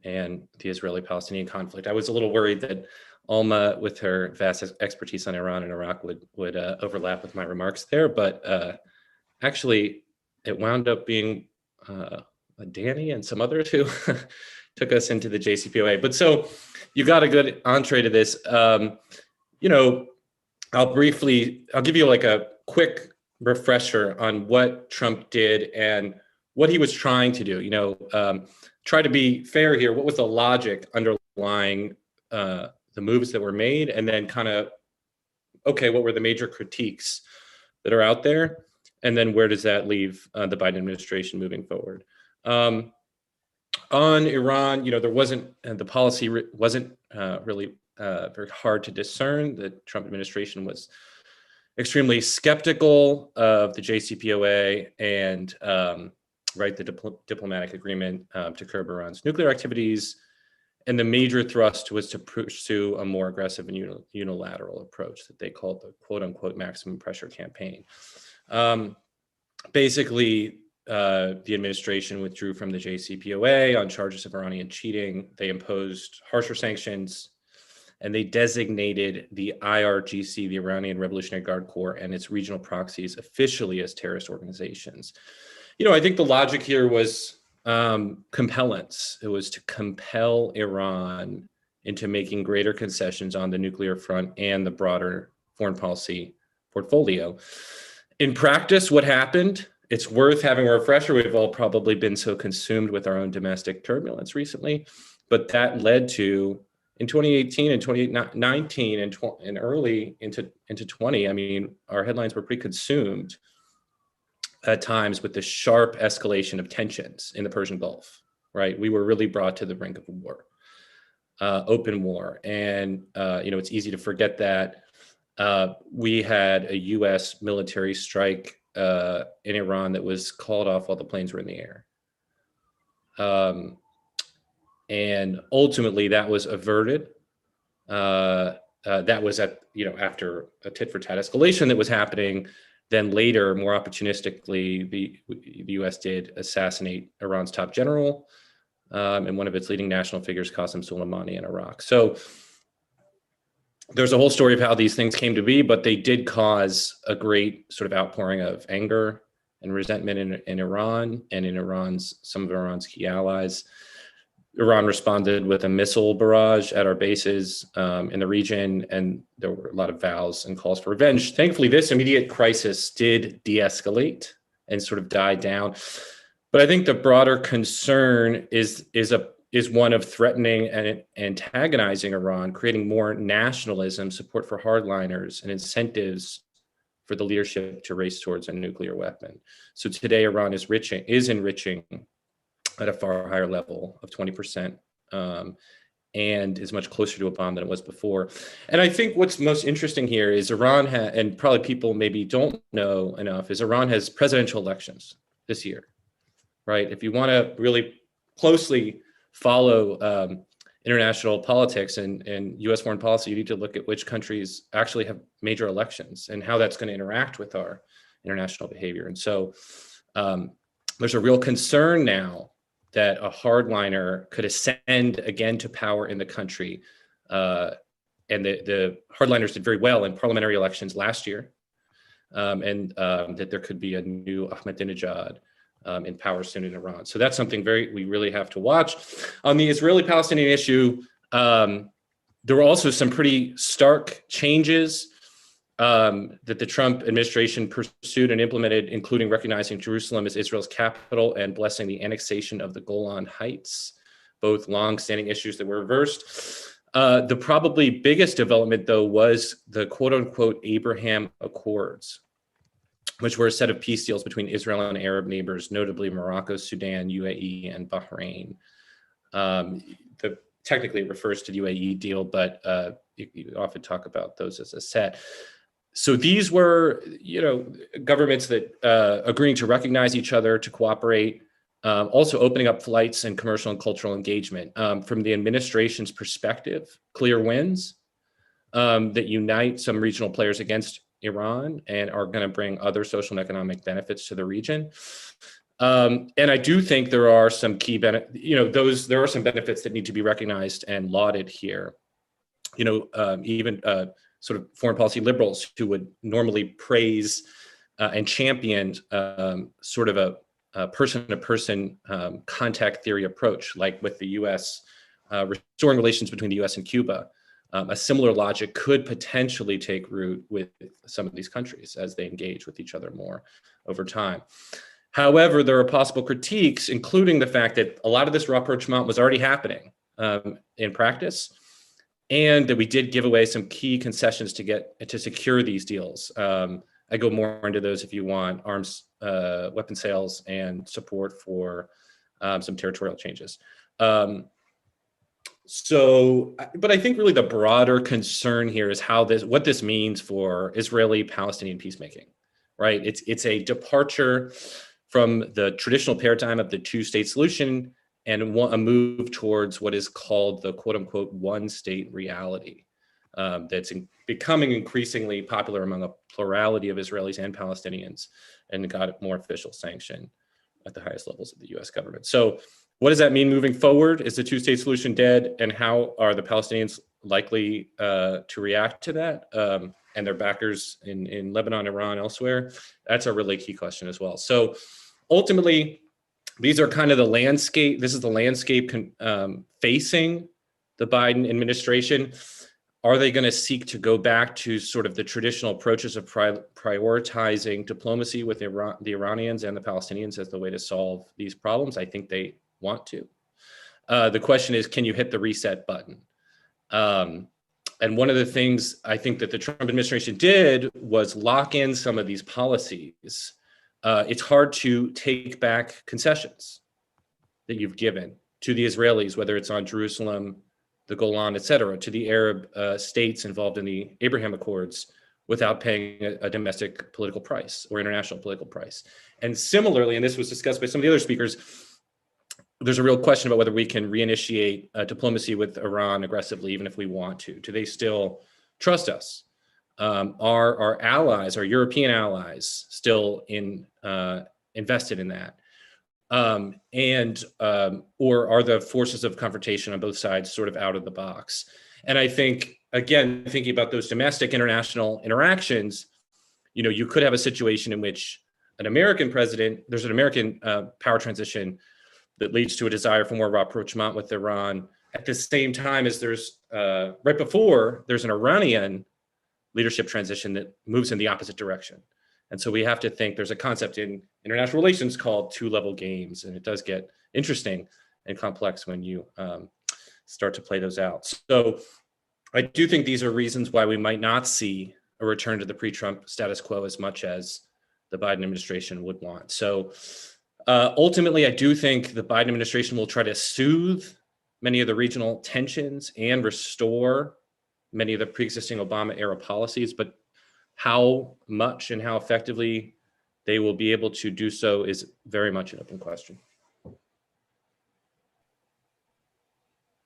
and the Israeli-Palestinian conflict. I was a little worried that Alma, with her vast expertise on Iran and Iraq, would overlap with my remarks there. But actually, it wound up being Danny and some others who took us into the JCPOA. But so you got a good entree to this. You know, I'll give you like a quick refresher on what Trump did and what he was trying to do. You know, try to be fair here. What was the logic underlying the moves that were made? And then kind of, okay, what were the major critiques that are out there? And then where does that leave the Biden administration moving forward? On Iran, you know, there wasn't, the policy wasn't really very hard to discern. The Trump administration was extremely skeptical of the JCPOA and the diplomatic agreement to curb Iran's nuclear activities. And the major thrust was to pursue a more aggressive and unilateral approach that they called the quote unquote maximum pressure campaign. Basically, the administration withdrew from the JCPOA on charges of Iranian cheating. They imposed harsher sanctions, and they designated the IRGC, the Iranian Revolutionary Guard Corps, and its regional proxies officially as terrorist organizations. You know, I think the logic here was compellence. It was to compel Iran into making greater concessions on the nuclear front and the broader foreign policy portfolio. In practice, what happened? It's worth having a refresher. We've all probably been so consumed with our own domestic turbulence recently, but that led to, in 2018 and 2019 and early into 20, I mean, our headlines were pretty consumed at times with the sharp escalation of tensions in the Persian Gulf, right? We were really brought to the brink of a war, open war. And, you know, it's easy to forget that we had a US military strike in Iran that was called off while the planes were in the air. And ultimately that was averted. That was after a tit for tat escalation that was happening. Then later, more opportunistically, the US did assassinate Iran's top general and one of its leading national figures, Qasem Soleimani, in Iraq. So there's a whole story of how these things came to be, but they did cause a great sort of outpouring of anger and resentment in Iran and in some of Iran's key allies. Iran responded with a missile barrage at our bases in the region, and there were a lot of vows and calls for revenge. Thankfully, this immediate crisis did de-escalate and sort of die down. But I think the broader concern is one of threatening and antagonizing Iran, creating more nationalism, support for hardliners, and incentives for the leadership to race towards a nuclear weapon. So today, Iran is enriching at a far higher level of 20%, and is much closer to a bomb than it was before. And I think what's most interesting here is Iran and probably people maybe don't know enough, is Iran has presidential elections this year, right? If you want to really closely follow international politics and US foreign policy, you need to look at which countries actually have major elections and how that's going to interact with our international behavior. And so there's a real concern now that a hardliner could ascend again to power in the country. And the hardliners did very well in parliamentary elections last year, and that there could be a new Ahmadinejad in power soon in Iran. So that's something we really have to watch. On the Israeli-Palestinian issue, there were also some pretty stark changes that the Trump administration pursued and implemented, including recognizing Jerusalem as Israel's capital and blessing the annexation of the Golan Heights, both long-standing issues that were reversed. The probably biggest development, though, was the quote-unquote Abraham Accords, which were a set of peace deals between Israel and Arab neighbors, notably Morocco, Sudan, UAE, and Bahrain. Technically it refers to the UAE deal, but you often talk about those as a set. So these were, governments that agreeing to recognize each other, to cooperate, also opening up flights and commercial and cultural engagement. From the administration's perspective, clear wins that unite some regional players against Iran and are going to bring other social and economic benefits to the region. And I do think there are some key benefits, there are some benefits that need to be recognized and lauded here. even sort of foreign policy liberals who would normally praise and champion sort of a person-to-person contact theory approach, like with the U.S. Restoring relations between the U.S. and Cuba. A similar logic could potentially take root with some of these countries as they engage with each other more over time. However, there are possible critiques, including the fact that a lot of this rapprochement was already happening in practice, and that we did give away some key concessions to secure these deals. I go more into those if you want: arms, weapon sales, and support for some territorial changes. But I think really the broader concern here is what this means for Israeli-Palestinian peacemaking, right? It's a departure from the traditional paradigm of the two-state solution and a move towards what is called the quote-unquote one-state reality that's becoming increasingly popular among a plurality of Israelis and Palestinians, and got more official sanction at the highest levels of the US government. So what does that mean moving forward? Is the two-state solution dead? And how are the Palestinians likely to react to that? And their backers in Lebanon, Iran, elsewhere? That's a really key question as well. So ultimately, these are kind of the landscape. This is the landscape facing the Biden administration. Are they going to seek to go back to sort of the traditional approaches of prioritizing diplomacy with the Iranians and the Palestinians as the way to solve these problems? I think they want to. The question is, can you hit the reset button? And one of the things I think that the Trump administration did was lock in some of these policies. It's hard to take back concessions that you've given to the Israelis, whether it's on Jerusalem, the Golan, et cetera, to the Arab states involved in the Abraham Accords, without paying a domestic political price or international political price. And similarly, and this was discussed by some of the other speakers, there's a real question about whether we can reinitiate diplomacy with Iran aggressively, even if we want to. Do they still trust us? Are our allies, our European allies, still invested in that? Or are the forces of confrontation on both sides sort of out of the box? And I think, again, thinking about those domestic international interactions, you could have a situation in which there's an American power transition that leads to a desire for more rapprochement with Iran, at the same time as right before there's an Iranian leadership transition that moves in the opposite direction. And so we have to think, there's a concept in international relations called two-level games, and it does get interesting and complex when you start to play those out. So I do think these are reasons why we might not see a return to the pre-Trump status quo as much as the Biden administration would want. So ultimately, I do think the Biden administration will try to soothe many of the regional tensions and restore many of the pre-existing Obama-era policies, but how much and how effectively they will be able to do so is very much an open question.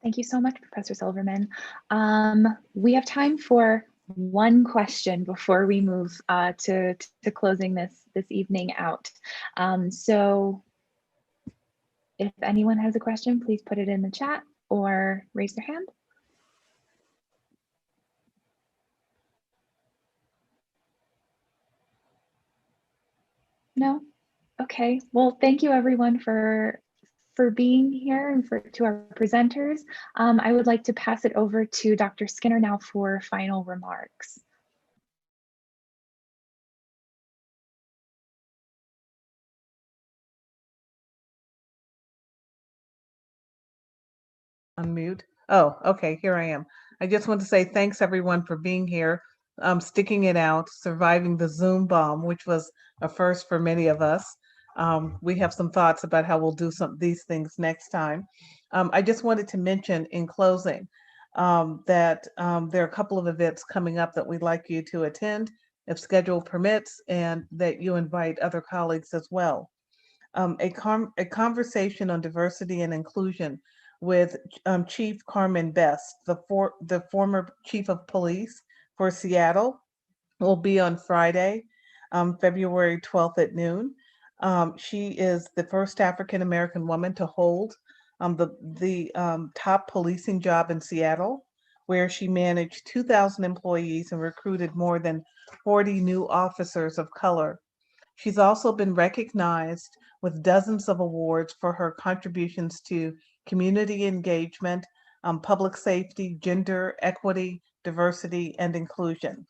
Thank you so much, Professor Silverman. We have time for one question before we move to closing this evening out. So if anyone has a question, please put it in the chat or raise their hand. No? Okay. Well, thank you everyone for being here and to our presenters. I would like to pass it over to Dr. Skinner now for final remarks. Unmute. Oh, okay, here I am. I just want to say thanks everyone for being here, sticking it out, surviving the Zoom bomb, which was a first for many of us. We have some thoughts about how we'll do these things next time. I just wanted to mention in closing that there are a couple of events coming up that we'd like you to attend if schedule permits, and that you invite other colleagues as well. A conversation on diversity and inclusion with Chief Carmen Best, the former chief of police for Seattle, will be on Friday, February 12th at noon. She is the first African-American woman to hold the top policing job in Seattle, where she managed 2,000 employees and recruited more than 40 new officers of color. She's also been recognized with dozens of awards for her contributions to community engagement, public safety, gender equity, diversity, and inclusion.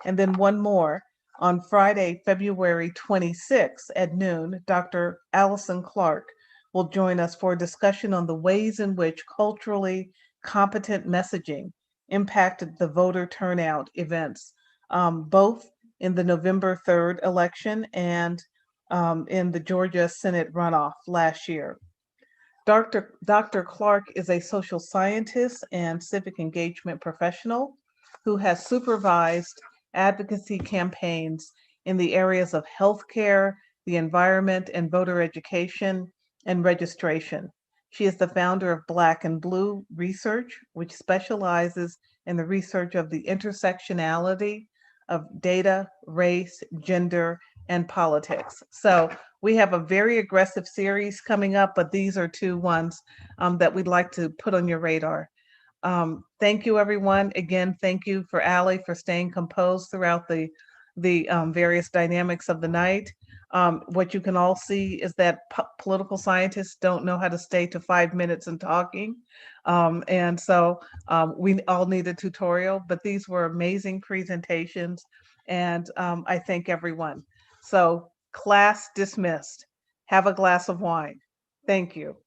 And then one more. On Friday, February 26th at noon, Dr. Allison Clark will join us for a discussion on the ways in which culturally competent messaging impacted the voter turnout events, both in the November 3rd election and in the Georgia Senate runoff last year. Dr. Clark is a social scientist and civic engagement professional who has supervised advocacy campaigns in the areas of healthcare, the environment, and voter education and registration. She is the founder of Black and Blue Research, which specializes in the research of the intersectionality of data, race, gender, and politics. So we have a very aggressive series coming up, but these are two ones that we'd like to put on your radar. Thank you, everyone. Again, thank you for Allie for staying composed throughout the various dynamics of the night. What you can all see is that political scientists don't know how to stay to 5 minutes in talking. And so we all need a tutorial, but these were amazing presentations. And I thank everyone. So class dismissed. Have a glass of wine. Thank you.